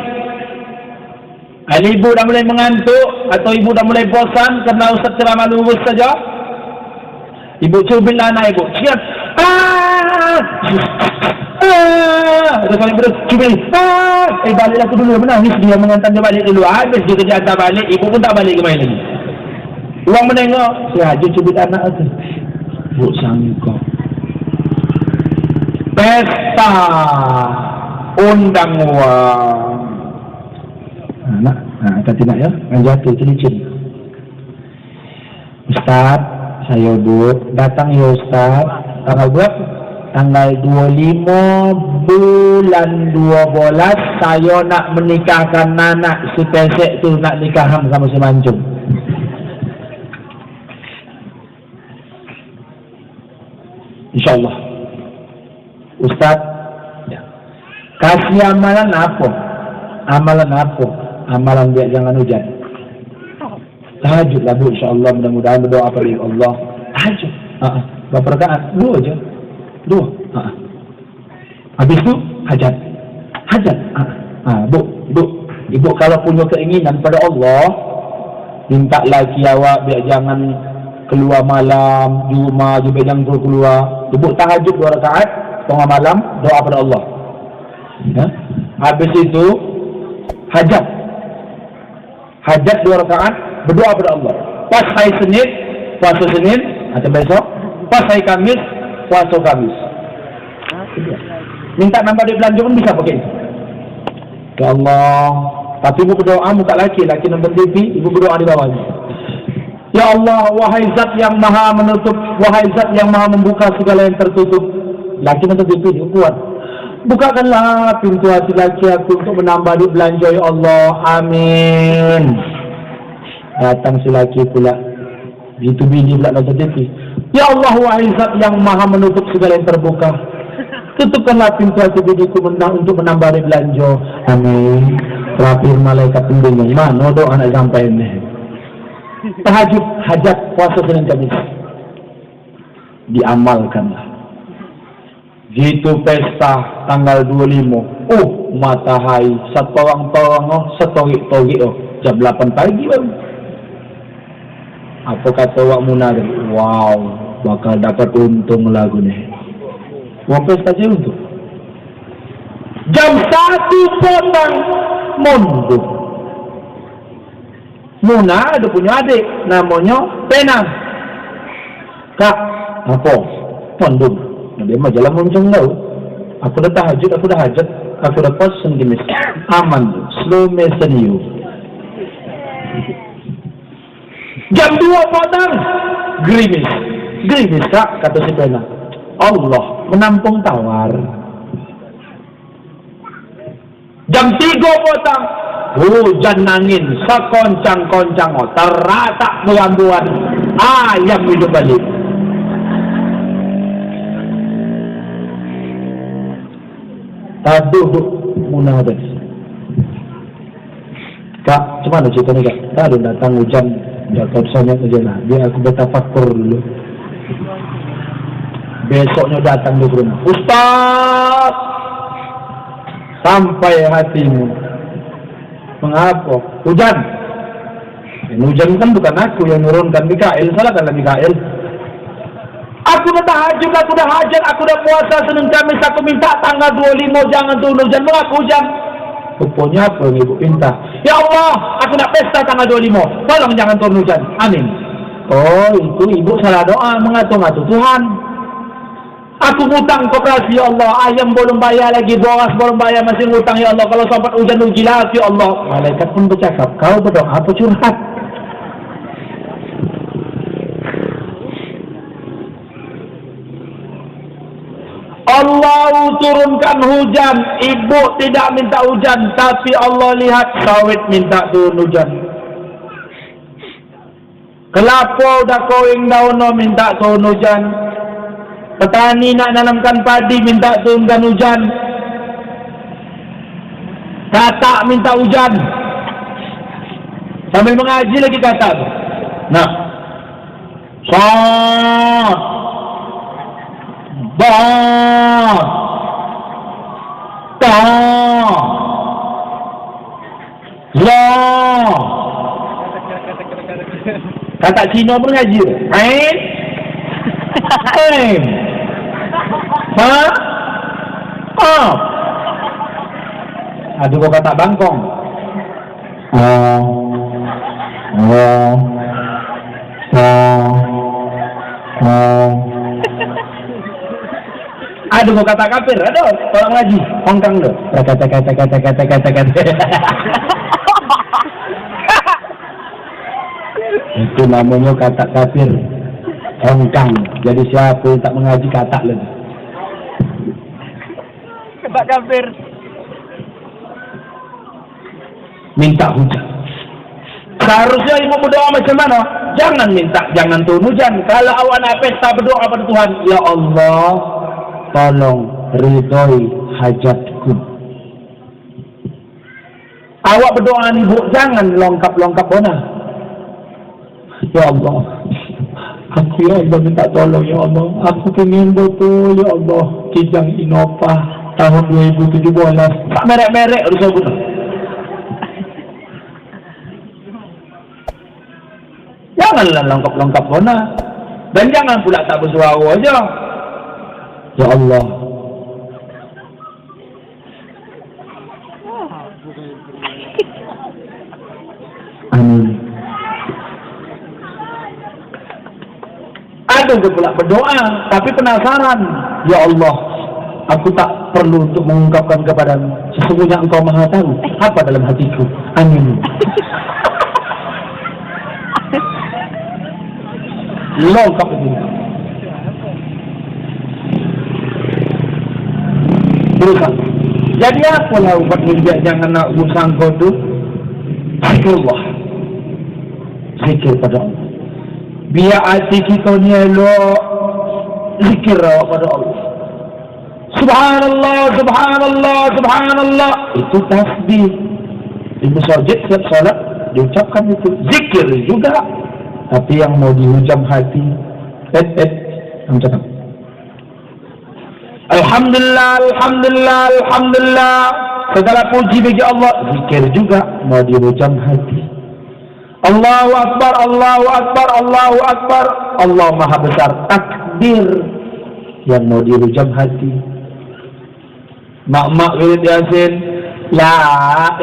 Ibu dah mulai mengantuk atau ibu dah mulai bosan kerana ustaz ceramah lurus saja. Ibu cubit anak ibu. Siap. Ada kali terus cubit. Baliklah tu dulu, menangis dia mengantar dia balik dulu. Habis dia kerja hantar balik, ibu pun tak balik ke main lagi. Uang menengok, si Haji cubit anak tu. Bu sangka. pesta undang wang. Nak, hati nak ya, yang jatuh cincin. Ustaz, saya datang ya Ustaz, tanggal berapa? Tanggal 25 bulan 12 saya nak menikahkan anak si pesek tu, nak nikahan sama si Mancung. InsyaAllah. Ustaz, ya. Kasih amalan apa? Amalan apa? Amalan biar jangan hujan. Tahajud lah Bu, insyaAllah, mudah-mudahan berdoa pada Allah. Tahajud. Berapa rakaat? 2 aja. 2. Habis tu hajat. Hajat. Bu, ibu kalau punya keinginan pada Allah, minta lagi awak biar jangan keluar malam di rumah, biar jangan keluar. Ibu tahajud 2 rakaat tengah malam, doa pada Allah. Ya? Habis itu hajat. Hajat 2 rakaat, berdoa pada Allah. Pas hari Senin, puasa Senin atau besok. Pas hari Kamis, puasa Kamis. Minta nambah di belanja pun bisa pakai itu. Ya Allah. Tapi ibu berdoa muka laki nonton TV, ibu berdoa di bawahnya. Ya Allah, wahai zat yang maha menutup, wahai zat yang maha membuka segala yang tertutup. Laki nonton TV, dia kuat. Bukakanlah pintu hati laki aku untuk menambah di belanja ya Allah. Amin. Datang si laki pula. Itu bini pula nonton TV. Ya Allah, wahai zat yang maha menutup segala yang terbuka, tutupkanlah pintu hati biniku untuk menambah di belanja. Amin. Terakhir malaikat pembimbing. Mana doa nak sampai ini? Tahajud, hajat, puasa Senin Kamis. Diamalkanlah. Gitu pesta tanggal 25. Matahari setorang-torang, setorik-torik jam 8 pagi baru. Apa kata Wak Munah? Wow, bakal dapat untung lagu ni. Wak pesta je untuk. Jam 1 potong mundur. Munah ada punya adik namanya Penang. Kak, apa? Mundur. Dia mah jalan muncung tau. Aku dah tahajud, aku dah hajat, aku dah kosen di mes. Aman tu, slow motion you. Jam 2 potong, gerimis kak, kata si Pena. Allah menampung tawar. Jam 3 potong, hujan angin, sekoncang-koncang, teratak berambuan, ayam hidup balik. Taduh Munah tadi. Kak, macam mana cerita ni kak? Tak ada datang hujan, jatuh sangat saja lah. Biar aku bertafakur dulu. Besoknya datang di rumah. Ustaz, sampai hatimu. Mengapa? Hujan. Hujan kan bukan aku yang nurunkan, Mikael. Salahkanlah Mikael. Aku dah tahajud, aku dah hajat, aku dah puasa Senin Kamis, aku minta tanggal 25 jangan turun hujan. Mengapa hujan? Rupanya apa yang ibu minta? Ya Allah, aku nak pesta tanggal 25. Tolong jangan turun hujan. Amin. Oh, itu ibu salah doa, mengatur-ngatur Tuhan. Aku ngutang koperasi ya Allah, ayam belum bayar lagi, boras belum bayar, masih ngutang ya Allah. Kalau sampai hujan uji lagi ya Allah. Malaikat pun bercakap, kau berdoa apa curhat? Allah turunkan hujan, ibu tidak minta hujan, tapi Allah lihat sawit minta turun hujan. Kelapa udah kawing daun minta turun hujan. Petani nak nanamkan padi minta turunkan hujan. Katak minta hujan. Sambil mengaji lagi kata. Nah, Sot Ba Ta La. Kata Cina pun ngaji. Ain Ain Ha Oh. Ada kau kata Bangkong. Oh. Oh. Oh. Oh. Aduh, kau kata kafir, aduh, orang ngaji, hongkang tu. Kata. Itu namanya kata kafir, hongkang. Jadi siapa yang tak mengaji kata lagi. Kata kafir. Minta hujan. Seharusnya ibu berdoa macam mana? Jangan minta, jangan turun hujan. Kalau awak nak pesta berdoa pada Tuhan, ya Allah, tolong ridhoi hajatku. Awak berdoa ni bu, jangan longkap-longkap bona. Ya Allah, aku ya Allah minta tolong ya Allah. Aku ingin betul ya Allah Kijang Innova tahun 2017. Tak merek-merek harus aku. Janganlah lengkap-lengkap bona. Dan jangan pula tak bersuara aja. Ya Allah. Amin. Ada ke pula berdoa, tapi penasaran. Ya Allah, aku tak perlu untuk mengungkapkan kepadamu. Sesungguhnya Engkau Maha Tahu apa dalam hatiku. Amin. Lengkap ini. Berusaha. Jadi apalah ubat minjak jangan nak usang kau tu? Allah. Zikir pada Allah. Biar hati kita ni elok. Zikir pada Allah. Subhanallah, subhanallah, subhanallah. Itu tasbih. Di masjid setiap salat diucapkan itu. Zikir juga. Tapi yang mau dihujam hati, macam Alhamdulillah, Alhamdulillah, Alhamdulillah. Segala puji bagi Allah. Zikir juga mau dihujam hati. Allahu Akbar, Allahu Akbar, Allahu Akbar. Allah Maha Besar. Takbir yang mau dihujam hati. Mak-mak wirid Yasin. La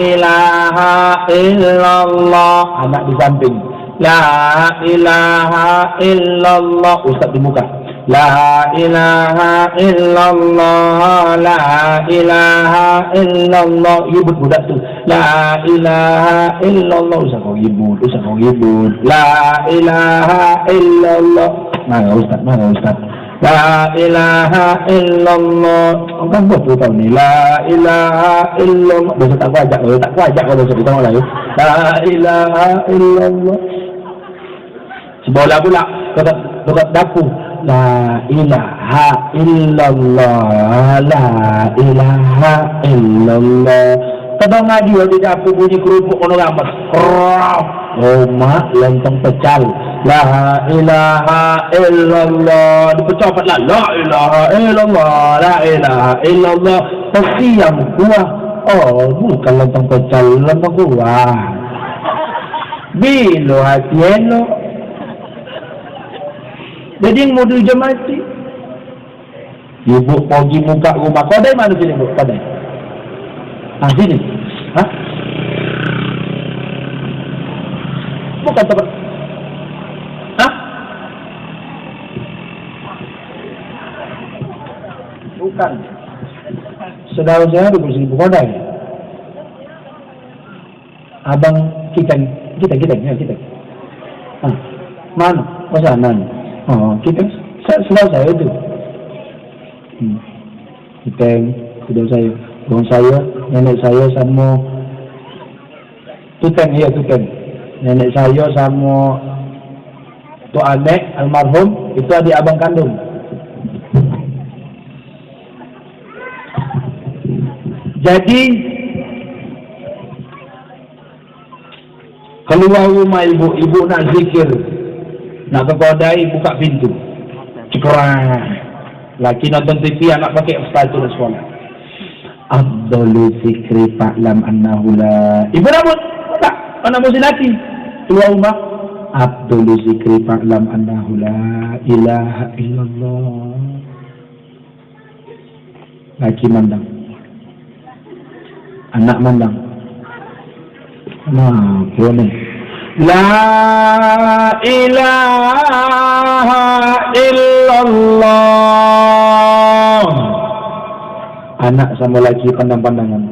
ilaha illallah. Anak di samping. La ilaha illallah. Ustaz di muka. La ilaha illallah. La ilaha illallah. Ibu budak tu. La ilaha illallah. Ustaz kau ibu. Ustaz kau ibu. La ilaha illallah. Mana Ustaz? Mana Ustaz? La ilaha illallah. Orang betul tahu ni. La ilaha illallah. Besok tak kau ajak. Tak kau ajak kalau besok kita mahu lagi. La ilaha illallah. Sebola pula dekat dapur. La ilaha illallah. La ilaha illallah. Kadang ngaji di dapur bunyi kerupuk orang ramas. Oh mak lentong pecal. La ilaha illallah. Dipecah lah. La ilaha illallah. La ilaha illallah. Pasti yang kuah. Oh bukan lentong pecal, lentong kuah. Bilo hati elok. Jadi yang mau dijam mati. Ibu pergi muka rumah. Kau dari mana sini bu? Kau dari? Sini. Hah? Bukan tempat. Hah? Bukan. Saudara saya 20.000 kau dari? Abang kita. Mana? Masa mana? Oh, kita selalu saya itu. Kita sudah saya, orang saya, nenek saya sama Tutan, nenek saya sama Tok Anek almarhum itu adik abang kandung. Jadi keluar rumah ibu nak zikir. Nak ke kodai, buka pintu. Cekurang. Laki nonton TV, anak pakai sepatu dan sekolah. Abdul zikri fa'lam annahu la. Ibu rambut. Tak. Anak muslim laki. Keluar rumah. Abdul zikri fa'lam annahu la ilaha illallah. Laki mandang. Anak mandang. Nah, boleh. La ilaha illallah. anak sama lagi pandang-pandangan.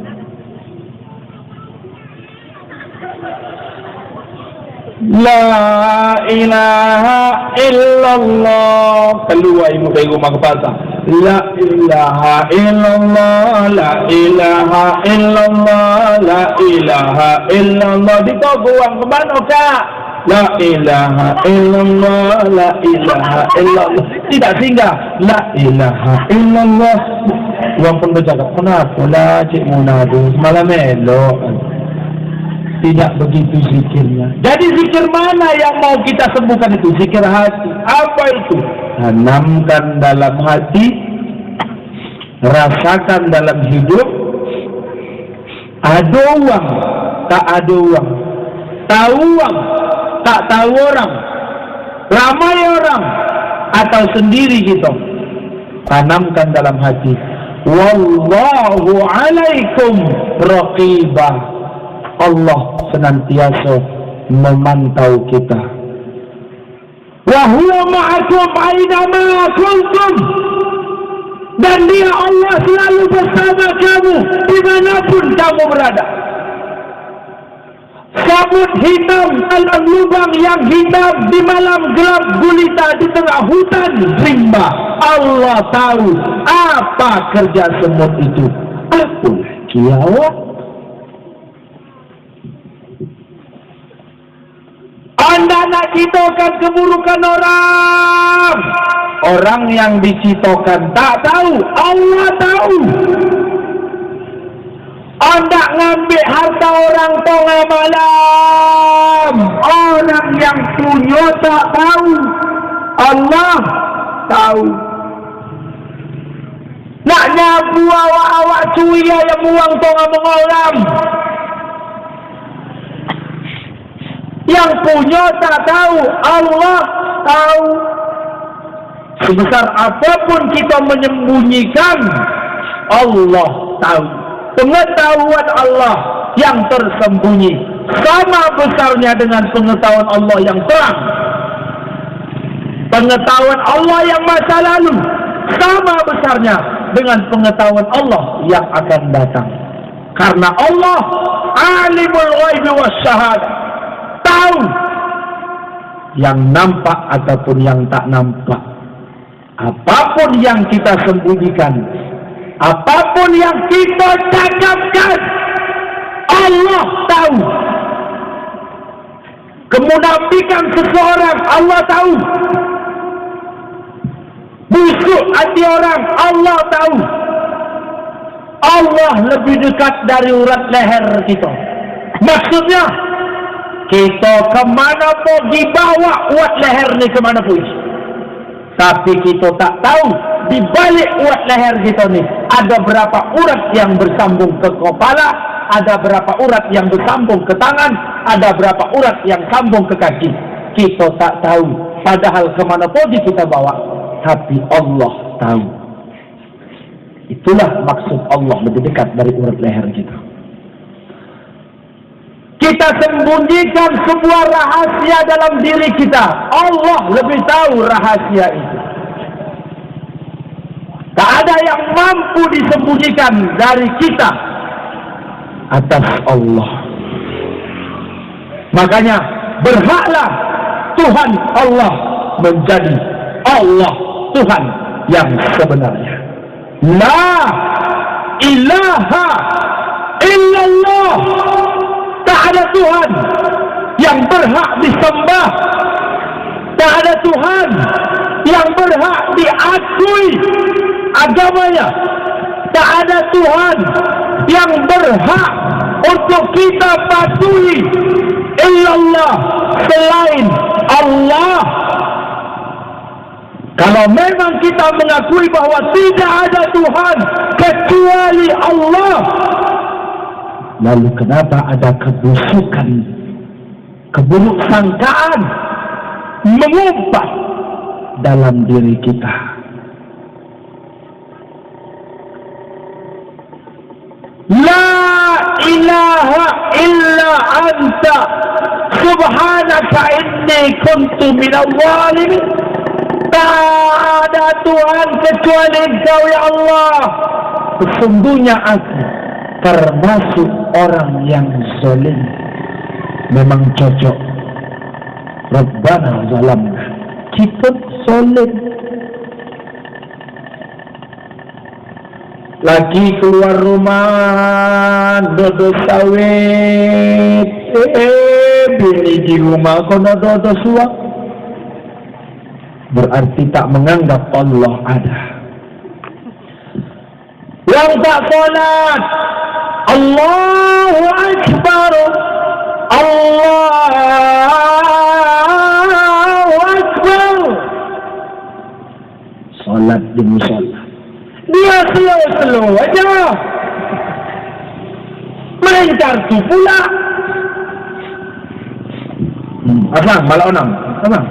La ilaha illallah. Keluar ibu dari rumah ke pasar. La ilaha illallah, la ilaha illallah, la ilaha illallah. Di toko uang ke mana kak? La ilaha illallah, la ilaha illallah. Tidak singgah. La ilaha illallah. Uang pun bercakap, kenapa lah Cik Munadu semalam elok? Tidak begitu zikirnya. Jadi zikir mana yang mau kita sembuhkan itu? Zikir hati. Apa itu? Tanamkan dalam hati, rasakan dalam hidup. Ada uang, tak ada uang. Tahu uang, tak tahu orang. Ramai orang atau sendiri kita. Tanamkan dalam hati. Wallahu alaikum raqibah. Allah senantiasa memantau kita. Wa huwa ma'akum aina ma kuntum. Dan dia Allah selalu bersama kamu dimanapun kamu berada. Sabut hitam dalam lubang yang hitam di malam gelap gulita di tengah hutan rimba. Allah tahu apa kerja semut itu. Apun kiawa. Anda nak citokan keburukan orang. Orang yang dicitokan tak tahu, Allah tahu. Anda ngambil harta orang tengah malam. Orang yang punya tak tahu, Allah tahu. Nak nyabu awak-awak cuya yang buang tengah mengolam. Yang punya tak tahu, Allah tahu. Sebesar apapun kita menyembunyikan, Allah tahu. Pengetahuan Allah yang tersembunyi sama besarnya dengan pengetahuan Allah yang terang. Pengetahuan Allah yang masa lalu sama besarnya dengan pengetahuan Allah yang akan datang. Karena Allah alimul ghaibi wasyahadah, tahu yang nampak ataupun yang tak nampak. Apapun yang kita sembunyikan, apapun yang kita cakapkan, Allah tahu. Kemunafikan seseorang, Allah tahu. Busuk hati orang, Allah tahu. Allah lebih dekat dari urat leher kita. Maksudnya, kita kemana pun dibawa urat leher ni kemana pun. Tapi kita tak tahu di balik urat leher kita ni ada berapa urat yang bersambung ke kepala, ada berapa urat yang bersambung ke tangan, ada berapa urat yang sambung ke kaki. Kita tak tahu. Padahal kemana pun kita bawa, tapi Allah tahu. Itulah maksud Allah lebih dekat dari urat leher kita. Kita sembunyikan sebuah rahasia dalam diri kita. Allah lebih tahu rahasia itu. Tak ada yang mampu disembunyikan dari kita atas Allah. Makanya berhaklah Tuhan Allah menjadi Allah Tuhan yang sebenarnya. La ilaha illallah. Tak ada Tuhan yang berhak disembah. Tak ada Tuhan yang berhak diakui agamanya. Tak ada Tuhan yang berhak untuk kita patuhi illallah selain Allah. Kalau memang kita mengakui bahwa tidak ada Tuhan kecuali Allah, lalu kenapa ada kebusukan, keburuk sangkaan mengumpat dalam diri kita? La ilaha illa anta subhanaka inni kuntu minal zalimin. Tak ada Tuhan kecuali Engkau ya Allah. sesungguhnya aku termasuk orang yang zalim. Memang cocok. Rabbana zalamna. Kita zalim. Lagi keluar rumah, dodo sawit, bini di rumah kono dodo suap. Berarti tak menganggap Allah ada. Yang tak salat, Allahu Akbar, Allahu Akbar. Salat di musola. Dia slow-slow aja. Melencar tu pula. Abang, malah onang. Abang.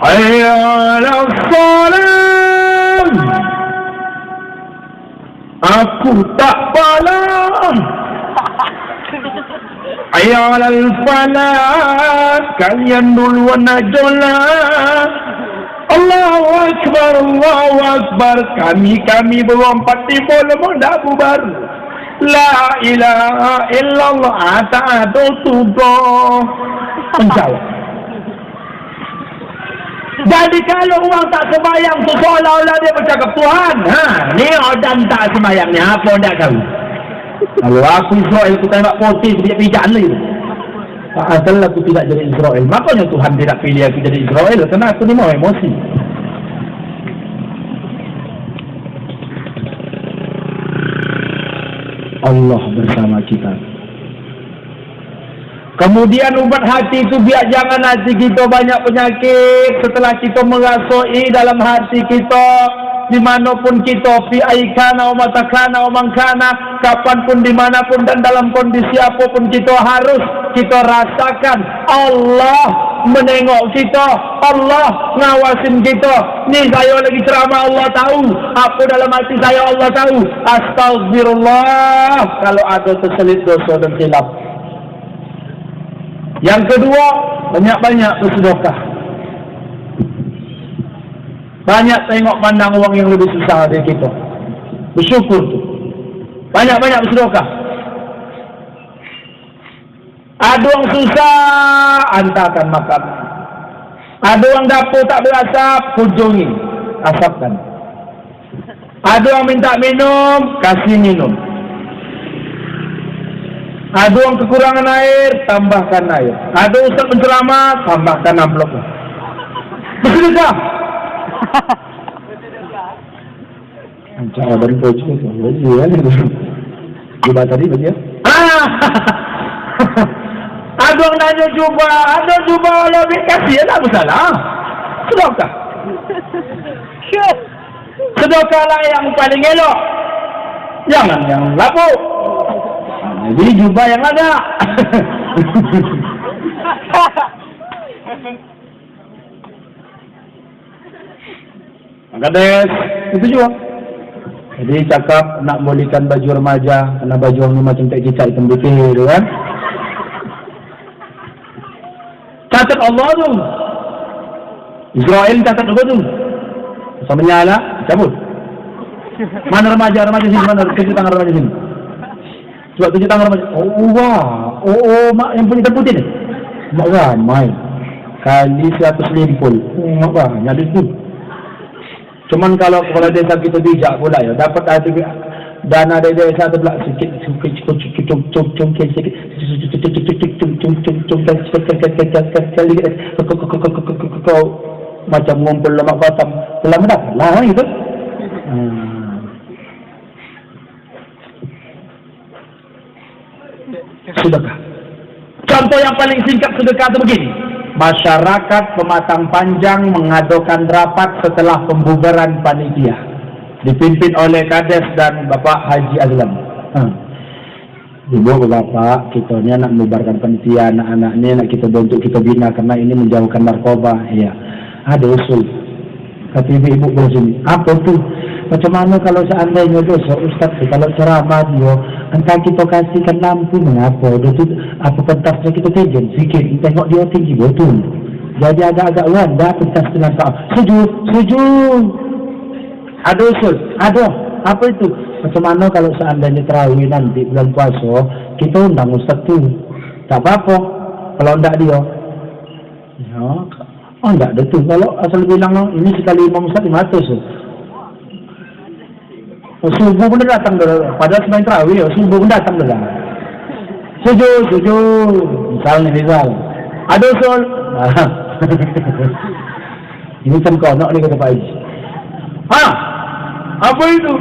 Hayya 'alas salam. Aku tak balas. Hayya 'alal falah. Kalian duluan aja lah. Allahu Akbar, Allahu Akbar. Kami berlompat di bola dah bubar. La ilaha illallah. Tak ada tubuh. Menjawab. Jadi kalau orang tak sembahyang tu seolah-olah dia bercakap Tuhan. Ni orang tak sembahyang ni. Apa dia tahu? Kalau aku Israel, aku tembak putih pijak-pijak ni. Asal aku tidak jadi Israel. Makanya Tuhan tidak pilih aku jadi Israel. Karena aku ni mau emosi. Allah bersama kita. Kemudian ubat hati itu biar jangan hati kita banyak penyakit. Setelah kita merasai dalam hati kita, dimanapun kita, fi aikana wa matakana wa mangkana, kapanpun, dimanapun, dan dalam kondisi apapun kita harus kita rasakan Allah menengok kita, Allah ngawasin kita. Ni saya lagi ceramah, Allah tahu. Apa dalam hati saya, Allah tahu. Astagfirullah kalau ada terselit dosa dan khilaf. Yang kedua, banyak-banyak bersedekah. Banyak tengok pandang orang yang lebih susah dari kita. Bersyukur tu. Banyak-banyak bersedekah. Ada orang susah, hantarkan makan. Ada orang dapur tak berasap, kunjungi, asapkan. Ada orang minta minum, kasih minum. Ada orang kekurangan air, tambahkan air. Ada ustaz penceramah, tambahkan amplop. Bersedekah. Cara dari baju tu, baju kan? Jubah tadi baju ya? Ada orang nanya jubah, ada jubah lebih kasih ya, tak masalah. Sedekah. Sedekahlah yang paling elok. Jangan yang lapuk. Jadi jubah yang ada. Kades, itu juga. Jadi cakap nak bolehkan baju remaja, karena baju orang ni macam tak cicak hitam putih tu kan. Catat Allah tu. Israel catat apa tu? Sama nyala, cabut. Mana remaja sini, mana tunjuk tangan remaja sini. Coba tunjuk tangan remaja. Oh wah, mak yang punya hitam putih ni. Mak ramai. Kali 100 limpul. Mak banyak tu. Cuman kalau kepala desa kita bijak pula ya, dapat ada dana dari desa tu pula sikit macam ngumpul lemak batam pelan dah lah gitu. Sedekah. Contoh yang paling singkat sedekah itu begini. Masyarakat Pematang Panjang mengadakan rapat setelah pembubaran panitia dipimpin oleh Kades dan Bapak Haji Azlam. Ibu bapak, kita ni nak membubarkan panitia, anak-anak ni nak kita bentuk, kita bina karena ini menjauhkan narkoba. Ya, ada usul. Kata ibu begini, apa tu? Macam mana kalau seandainya dosa Ustaz tu, kalau ceramah dia, entah kita kasihkan lampu mengapa, dia tu apa pentasnya kita tajam sikit, tengok dia tinggi betul. Jadi agak-agak rendah pentas dengan tak. Sujud. Ada usul, ada. Apa itu? Macam mana kalau seandainya terawih nanti bulan puasa, kita undang Ustaz tu. Tak apa-apa. Kalau enggak dia. Ya, oh enggak ada tu. Kalau asal bilang ini sekali Imam Ustaz 500. Subuh pun dah datang dah. Padahal semain terawih, subuh pun datang dah. Setuju. Misal. Ada usul. Ini kan konok ni kata Pak Haji. Apa itu?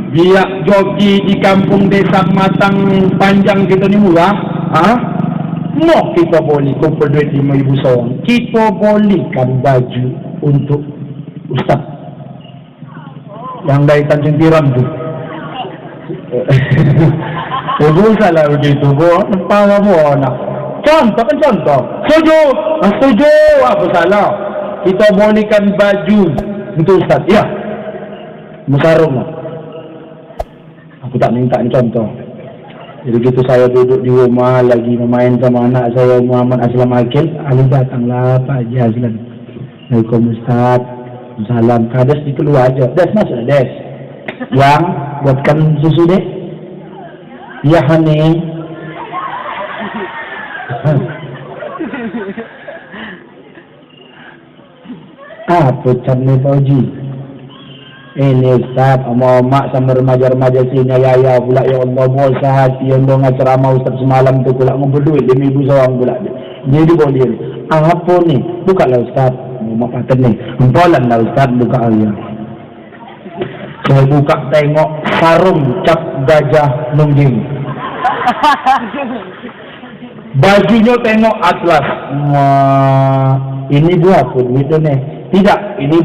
Biak joki di kampung desa Matang Panjang kita ni murah. Mau kita boleh kumpul duit 5,000 seorang. Kita bolehkan baju untuk Ustaz yang dari Tanjung Tiram tu. Ibu salah begitu, Bu. Nampak apa nak? Contoh. Setuju. Apa salah? Kita bolehkan baju untuk Ustaz. Ya. Musarung lah. Aku tak minta ni contoh. Jadi gitu saya duduk di rumah lagi bermain sama anak saya Muhammad Aslam Akil. Ali datanglah Pak Haji Aslam. Assalamualaikum Ustaz. Salam. Kades di keluar aja. Des masuk Des. Yang buatkan susu deh. Ya Hani. Apa caranya Pak Haji? Ini Ustaz, mak sama remaja-remaja sini ya pula ya Allah bosa hati yang dong ceramah Ustaz semalam tu pula ngumpul duit 5,000 seorang pula. Jadi boleh. Apa ni? Bukalah Ustaz. Mak kata ni. Empolan lah Ustaz buka dia. Saya buka tengok sarung cap gajah nungging. Bajunya tengok atlas. Ini buat apa duit ni? Tidak, ini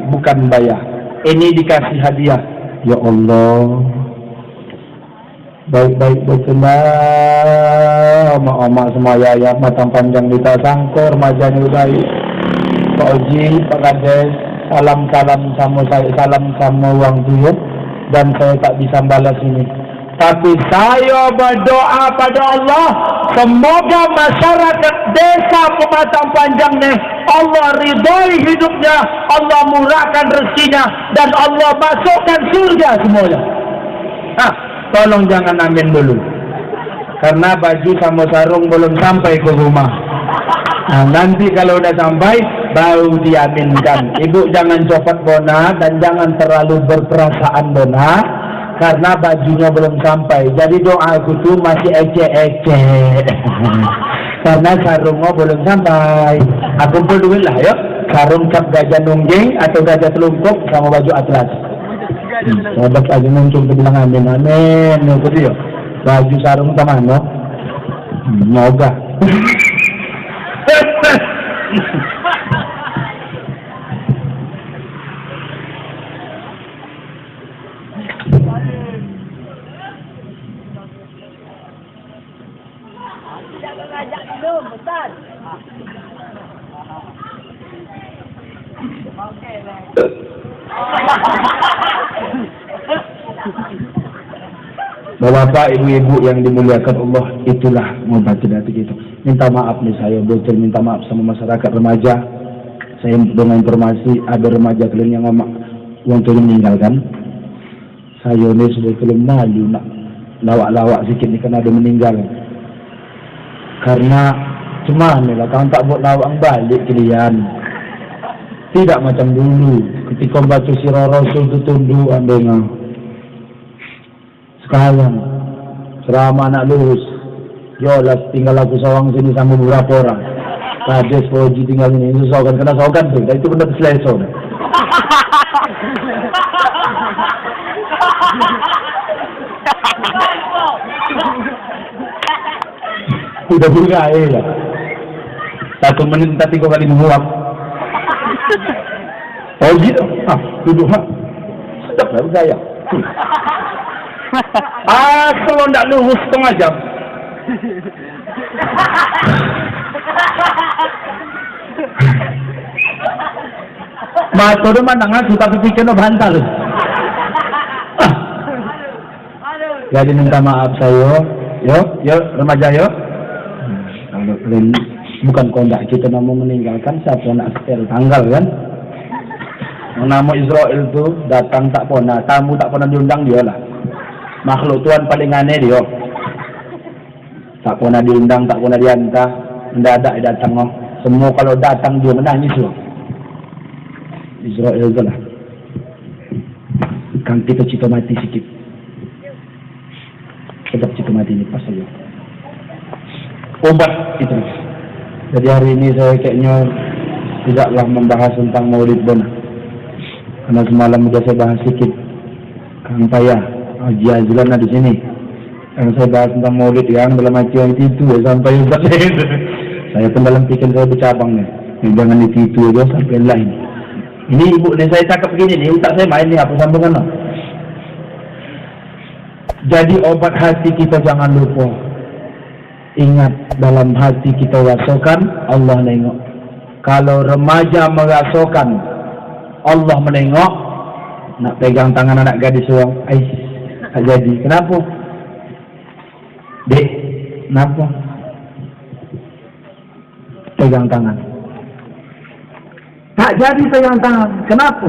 bukan bayar. Ini dikasih hadiah. Ya Allah. Baik betullah. Mak semua ya Matang Panjang kita sangkor remaja ni baik. Pak Haji, Pak Kades, salam sama saya, salam sama uang tu ya. Dan saya tak bisa balas ini. Tapi saya berdoa pada Allah, semoga masyarakat desa Pematang Panjang ni Allah ridhoi hidupnya, Allah murahkan rezekinya, dan Allah masukkan surga semuanya. Tolong jangan amin dulu, karena baju sama sarung belum sampai ke rumah. Nanti kalau udah sampai baru diaminkan. Ibu jangan copot bona dan jangan terlalu berperasaan bona, karena bajunya belum sampai. Jadi doa aku tuh masih ecek-ecek. Karena sarungnya belum sampai. Aku kumpul duit lah ya. Sarung cap gajah nungging atau gajah telungkup sama baju atlas. Sahabat aja muncul ke bilang amin. Itu dia. Baju sarung sama mana? Moga. Bapak, ibu-ibu yang dimuliakan Allah, itulah mengobati hati kita. Minta maaf nih saya, betul minta maaf sama masyarakat remaja. Saya dengan informasi ada remaja kalian yang uang tu meninggalkan. Saya ni sebetulnya malu nak lawak-lawak sikit ni kan ada meninggal. Karena cuma ni lah, kalau tak buat lawak balik kalian. Tidak macam dulu, ketika baca sirah Rasul tu tunduk ambil. Sekarang ceramah nak lurus, yolah tinggal aku seorang sini sama beberapa orang. Kades Pak Haji tinggal sini, itu sokan kena sokan tu, dan itu benda selesa dah. Udah bunga lah. 1 menit tak 3 kali menguap. Oh gitu, duduk sedap lah bergaya. Kalau tak lurus setengah jam. Mata dia mandangan suka fikirnya bantal. Jadi minta maaf saya. Yo remaja yo. Kalau bukan kondak kita mau meninggalkan siapa nak setel tanggal kan. Nama Israel tu datang tak pernah, tamu tak pernah diundang dia lah. Makhluk Tuhan paling aneh dia. Tak pernah diundang, tak pernah dihantar, mendadak dia datang. Semua kalau datang dia menangis loh. Israel tu lah. Kan kita cita mati sikit. Sedap cita mati ni pas saja. Obat itu. Jadi hari ini saya kayaknya tidaklah membahas tentang Maulid benar. Karena semalam sudah saya bahas sikit. Kang Payah, Haji Azlan ada di sini. Yang saya bahas tentang Maulid yang dalam hati yang itu ya, sampai juga saya pun dalam pikiran saya bercabang nih. Jangan itu aja sampai lain. Ini ibu ni saya cakap begini ni, tak saya main ni apa sambungan no? Jadi obat hati kita jangan lupa. Ingat dalam hati kita rasakan, Allah nengok. Kalau remaja merasakan, Allah menengok. Nak pegang tangan anak gadis orang, tak jadi. Kenapa? Dek, kenapa? Pegang tangan. Tak jadi pegang tangan. Kenapa?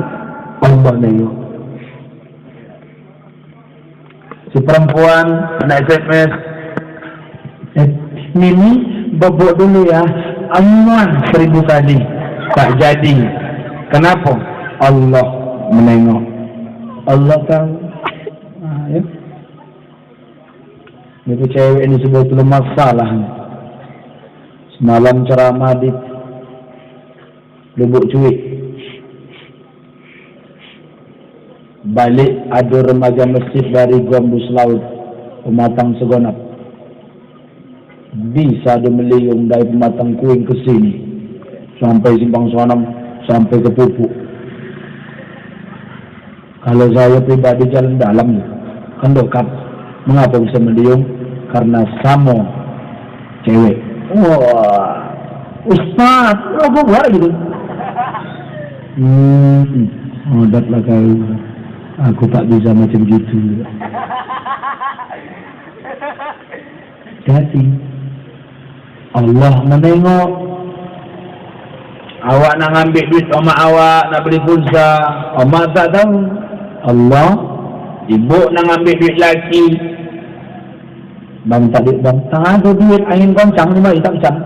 Allah nengok. Si perempuan anak SMS, Mimi bobok dulu ya, aman 1000 kali. Tak jadi. Kenapa? Allah menengok. Allah tahu. Ya. Itu cewek ini sebetulnya masalah. Semalam ceramah di Lubuk Cuit. Balik ada remaja masjid dari Gambus Laut, Pematang Segonap. Bisa ada meliung dari Pematang Kuing ke sini sampai Simpang Sonam, sampai ke Pupuk. Kalau saya pribadi jalan dalam kan dekat. Mengapa bisa meliung? Karena sama cewek. Wah, Ustaz, apa buat gitu? Odatlah kau. Aku tak bisa macam gitu. Hati. Allah menengok. Awak nak ambil duit sama awak, nak beli pulsa, awak tak tahu. Allah, ibu nak ambil duit laki. Bang tak ada duit, angin kencang ni mari tak kencang.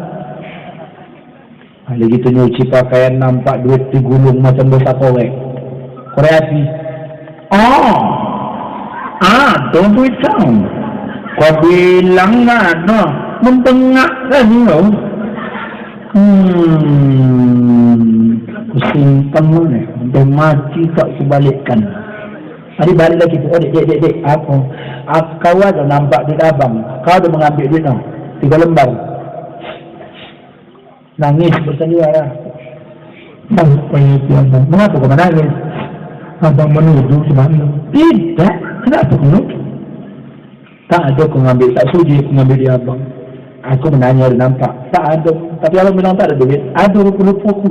Ada gitu nyuci pakaian nampak duit digulung macam dosa korek. Korek api. Ada duit kau. Kau bilang ada, mentengak kan kau. Simpan mana? Sampai mati tak sebalikkan. Hari balik lagi tu. Oh dek. Apa? Kau ada nampak duit abang. Kau ada mengambil duit no? 3 lembar. Nangis bersandiwara. Apa itu abang? Mengapa kau menangis? Abang menuduh sebenarnya. Tidak. Kenapa kau menuduh? Tak ada kau mengambil. Tak sudi kau mengambil dia abang. Aku menanya ada nampak. Tak ada. Tapi abang bilang tak ada duit. Ada lupa aku.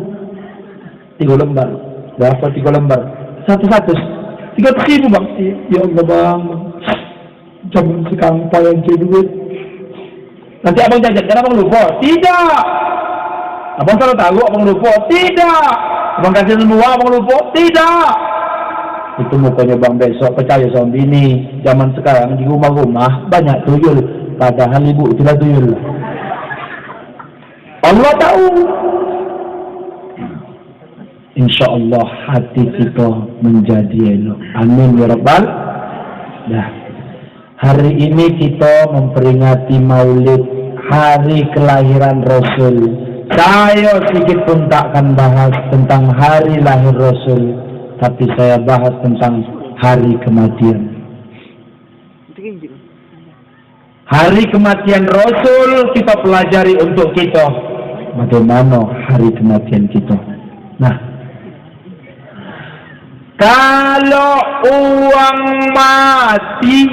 3 lembar. Berapa 3 lembar? 100. 300.000 bang. Ya Allah bang. Jangan sekarang payah cari duit. Nanti abang jajan. Kan abang lupa? Tidak. Abang selalu tahu abang lupa? Tidak. Abang kasih semua abang lupa? Tidak. Itu mukanya bang besok percaya sama bini. Zaman sekarang di rumah-rumah banyak tuyul. Padahal ibu itulah tuyul. Allah tahu. InsyaAllah hati kita menjadi elok. Amin ya Rabbal. Dah. Hari ini kita memperingati Maulid, hari kelahiran Rasul. Saya sedikit pun takkan bahas tentang hari lahir Rasul, tapi saya bahas tentang hari kematian. Hari kematian Rasul kita pelajari untuk kita. Bagaimana hari kematian kita. Nah, kalau uang mati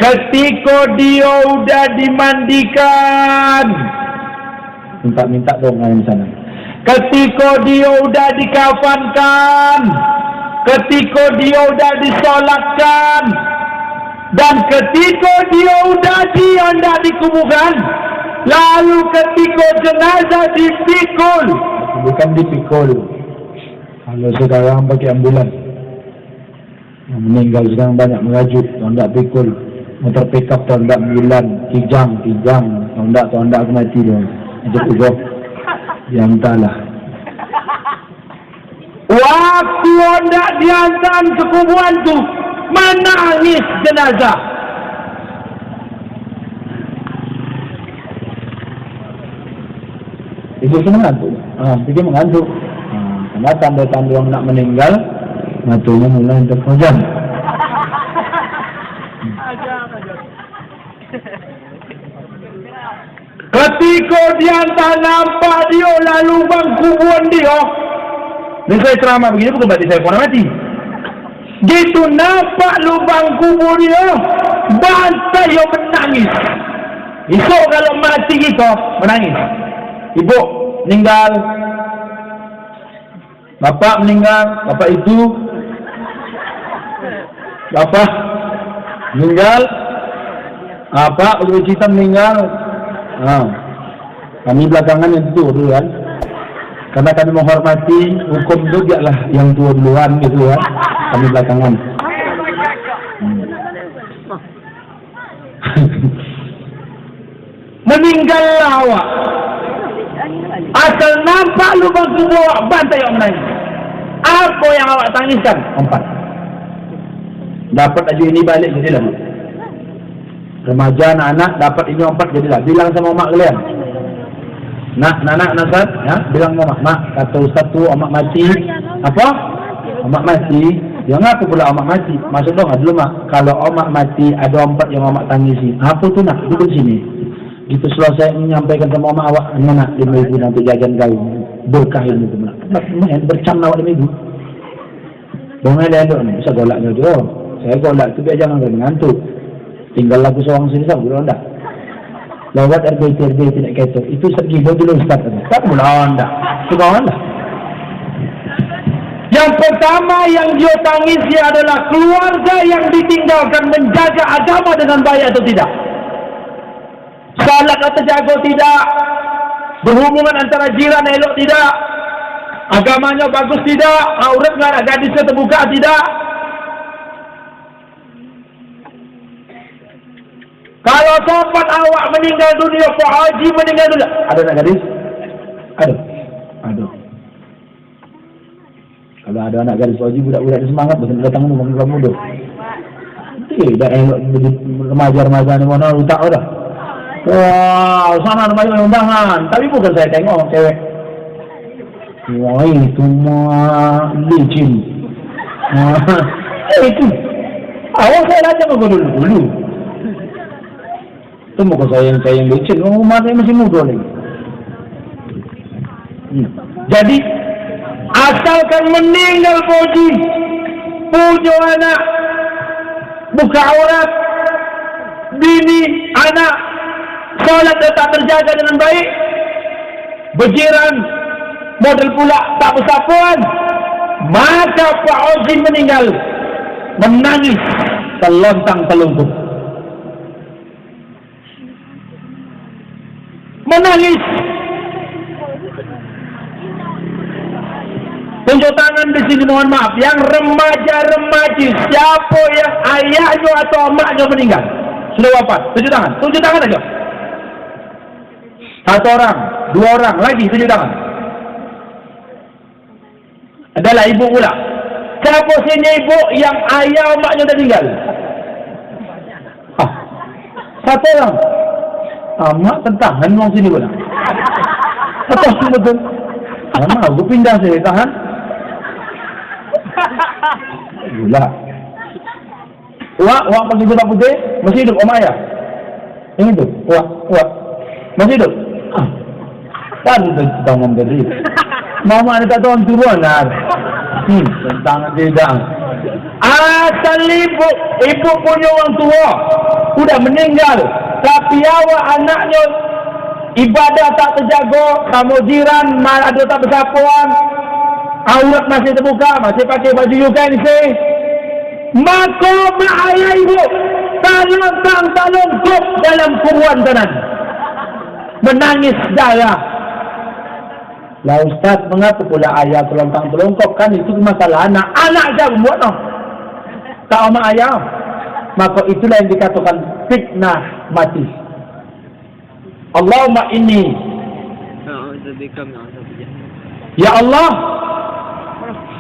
ketika dia udah dimandikan, minta dong di sana. Ketika dia udah dikafankan, ketika dia udah disolatkan, dan ketika dia udah dikuburkan, lalu ketika jenazah dipikul bukan dipikul. Kalau sekarang pakai ambulan, yang meninggal sekarang banyak mengajuk, tondak pikul, motor pickup tondak bulan, kijang, tondak aku mati dia. Itu juga yang entahlah. Waktu hendak dihantar ke kuburan tu, menangis jenazah. Ibu tu mengantuk. Dia mengantuk. Karena tanda-tanda yang nak meninggal, matanya mulai terpejam. Ketika dia tak nampak dia lalu bang kuburan dia. Ni saya ceramah begini bukan berarti saya pernah mati. Gitu nampak lubang kubur dia, bantai yang menangis. Esok kalau mati kita menangis. Ibu meninggal, bapak meninggal, bapak itu, bapak meninggal, apa udah cerita meninggal. Kami belakangan yang tua dulu kan, karena kami menghormati hukum itu biarlah yang tua duluan gitu ya. Kami belakangan. Meninggallah awak. Asal nampak lubang kubur awak, bantai yang menangis. Apa yang awak tangiskan? 4. Dapat aja ini balik jadilah. Remaja anak-anak dapat ini 4 jadilah. Bilang sama mak kalian. Nak, Nasar, ya, bilang sama mak, kata ustaz tu mak mati. Apa? Mak mati. Ya ngapa pula mak mati? Maksud dong dulu mak, kalau mak mati ada 4 yang mak tangisi. Apa tu nak? Duduk sini. Gitu selesai menyampaikan sama mak awak, anak 5,000 nanti jajan kau. Berkah ilmu tu mak. Main bercam awak 5,000. Dong ada ni, bisa golaknya tu. Saya golak tu biar jangan ngantuk. Tinggal lagu seorang sini sah, belum dah. Lewat RBT tidak kata. Itu segi dulu Ustaz. Tak mula anda. Subhanallah. Yang pertama yang dia tangisi adalah keluarga yang ditinggalkan menjaga agama dengan baik atau tidak. Salat atau jago tidak. Berhubungan antara jiran elok tidak. Agamanya bagus tidak. Aurat dengan gadisnya terbuka tidak. Kalau sahabat awak meninggal dunia, Pak Haji meninggal dunia, ada nak gadis? Ada. Kalau ada anak gadis Pak Haji, budak-budak semangat, betul datang rumah muda. Tidak remaja-remaja ni mana tak dah. Wah, sana remaja undangan. Tapi bukan saya tengok cewek. Wah, itu mah licin. Itu. Awak saya datang ke dulu. Itu muka saya yang licin. Umatnya masih muda lagi. Jadi asalkan meninggal Poji, punya anak, buka aurat, bini, anak, solat tetap terjaga dengan baik, berjiran, model pula tak bersapuan, maka Pak Ozi meninggal, menangis, terlontang telungkup. Menangis. Tunjuk tangan di sini, mohon maaf. Yang remaja-remaji, siapa yang ayahnya atau emaknya meninggal, sudah wafat, tunjuk tangan. Tunjuk tangan aja. 1 orang, 2 orang, lagi tunjuk tangan. Adalah ibu pula. Siapa sini ibu yang ayah emaknya dah tinggal? 1 orang. Mak tertahan orang sini pula. Betul betul. Mana aku pindah saya tahan. Gila. Wak pakai jubah putih, masih hidup om ayah. Yang itu, wak masih hidup. Kan tangan beri. Mama ada tahun turun lah. Tentang tidak. Asal ibu punya orang tua sudah meninggal. Tapi awak anaknya ibadah tak terjaga, kamu jiran ada tak bersapuan, aurat masih terbuka, masih pakai baju UKNC, maka mak ayah ibu talong-talong dalam kuburan kanan, menangis darah. Lah Ustaz, mengapa pula ayah terlontang-terlongkok? Kan itu masalah anak. Anak aja membuat no. Tak sama ayah. Maka itulah yang dikatakan fitnah mati. Allahumma inni. Ya Allah,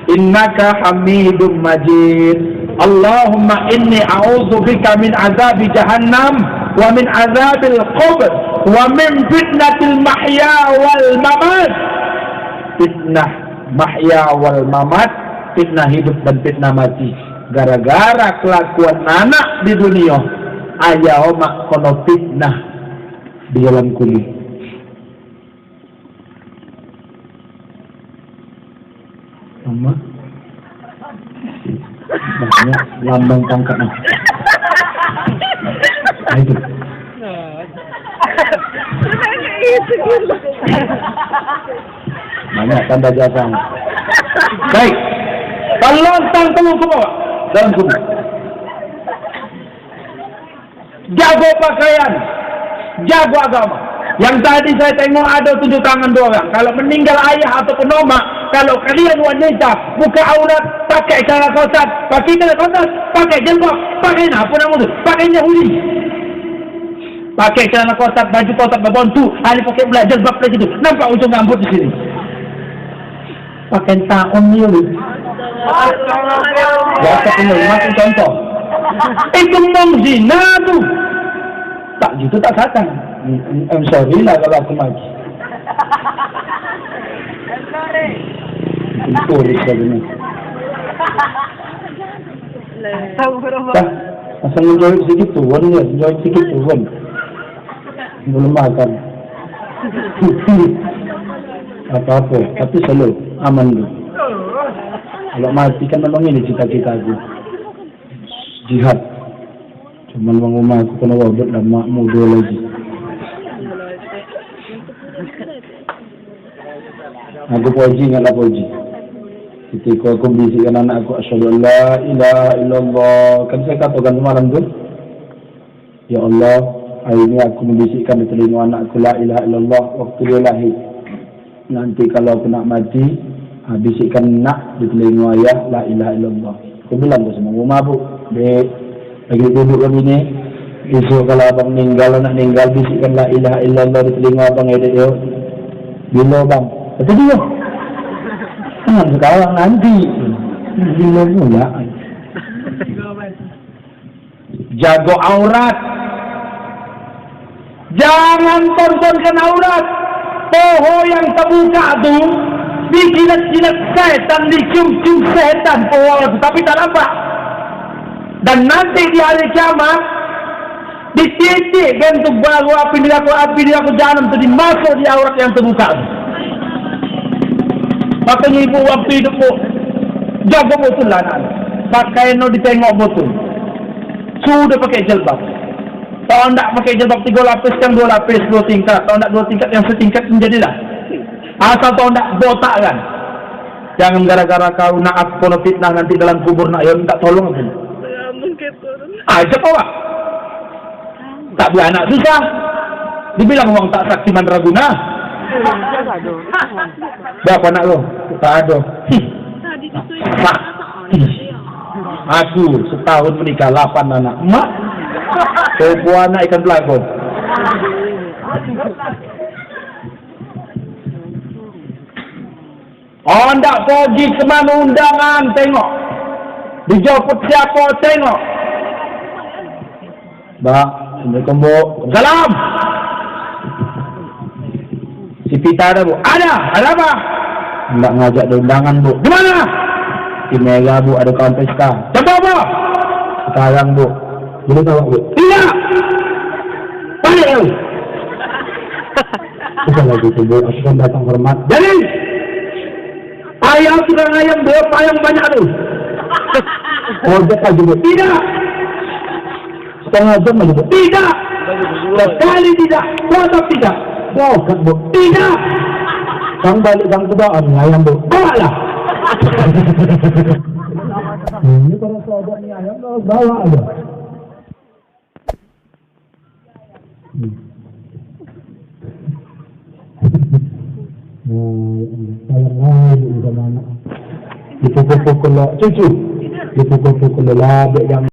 innaka hamidum majid. Allahumma inni a'udzu bika min azabi jahannam wa min azabil qabr wa min fitnatil mahya wal mamat. Fitnah mahya wal mamat, fitnah hidup dan fitnah mati. Gara-gara kelakuan anak di dunia, ayah mak kono fitnah di dalam kulit. Mama, banyak lambang tongkat nah. Itu. Banyak tanda jasa. Baik. Lontang tolong semua dalam kubur. Jago pakaian, jago agama. Yang tadi saya tengok ada 7 tangan 2 orang. Kalau meninggal ayah ataupun mak, kalau kalian wanita buka aurat, pakai cara kotak, pakai cara kotak, pakai jilbab, pakai apa nama tu? Pakai Yahudi. Pakai celana kotak, baju kotak, berbontu, hari pakai belah jilbab lagi tu. Nampak ujung rambut di sini. Pakai tahun ni dulu. Biasa kena macam contoh. Itu mengzina tu. Tak gitu tak kata. I'm sorry lah kalau aku mati. Itu sebagainya. Dah, asal menjauh sedikit turun ya, menjauh sedikit turun. Belum makan. Apa-apa, tapi selalu aman dulu. Kalau mati kan memang ini cita-cita aku. Jihad. Cuma memang rumah aku kena wabut dan makmu 2 lagi. Aku puji ingatlah puji. Ketika aku bisikkan anak aku, asyhadu an la ilaha illallah. Kan saya katakan semalam tu, ya Allah, hari ini aku membisikkan di telinga anakku la ilaha illallah waktu dia lahir. Nanti kalau aku nak mati, bisikkan nak di telinga ayah la ilaha illallah. Aku bilang tu sama rumah bu, dek, lagi duduk kami ni, esok kalau abang meninggal, nak meninggal, bisikkan la ilaha illallah di telinga abang edek yo. Bila bang? Kata dia. Jangan sekarang nanti. Bila pula. Jaga aurat. Jangan tontonkan aurat. Poho yang terbuka tu dijilat-jilat setan, dicium-cium setan poho itu, tapi tak nampak. Dan nanti di hari kiamat dititik kan tu baru api dia aku jahanam tu dimasuk di aurat yang terbuka tu. Makanya ibu waktu hidup bu, jaga betul lah anak. Pakai no ditengok betul. Sudah pakai jilbab. Kalau tidak pakai jilbab 3 lapis kan 2 lapis 2 tingkat. Kalau tidak 2 tingkat yang setingkat menjadilah. Asal tahu tidak botak kan. Jangan gara-gara kau nak aku kena fitnah nanti dalam kubur nak minta tolong aku. Ajak awak. Tak beranak susah. Dibilang orang tak saksi mandraguna. Berapa anak lo? Tak ada. Aku setahun menikah 8 anak. Mak? Perempuan anak ikan pelakon. Oh, tak pergi ke mana undangan, tengok. Dijemput siapa, tengok. Mbak, Assalamualaikum Bu. Salam. Si Pita ada Bu? Ada apa? Nak ngajak ada undangan Bu. Di mana? Di Mega Bu, ada kawan pesta. Coba apa? Sekarang Bu. Boleh tahu Bu? Tidak. Balik Bu. Bukan lagi itu Bu, aku kan datang hormat. Jadi, ayam tukang ayam berapa ayam banyak tu? Ojek aja Bu. Tidak. Setengah jam aja Bu. Tidak. Sekali tidak. Tetap tidak. Oh, kan Bu. Tidak. Kang balik kang kedaan ayam Bu. Bawalah. Ini kalau sahabat ni ayam kalau bawa aja. Sayang lain sama anak. Dipukul-pukul cucu. Dipukul-pukul labik yang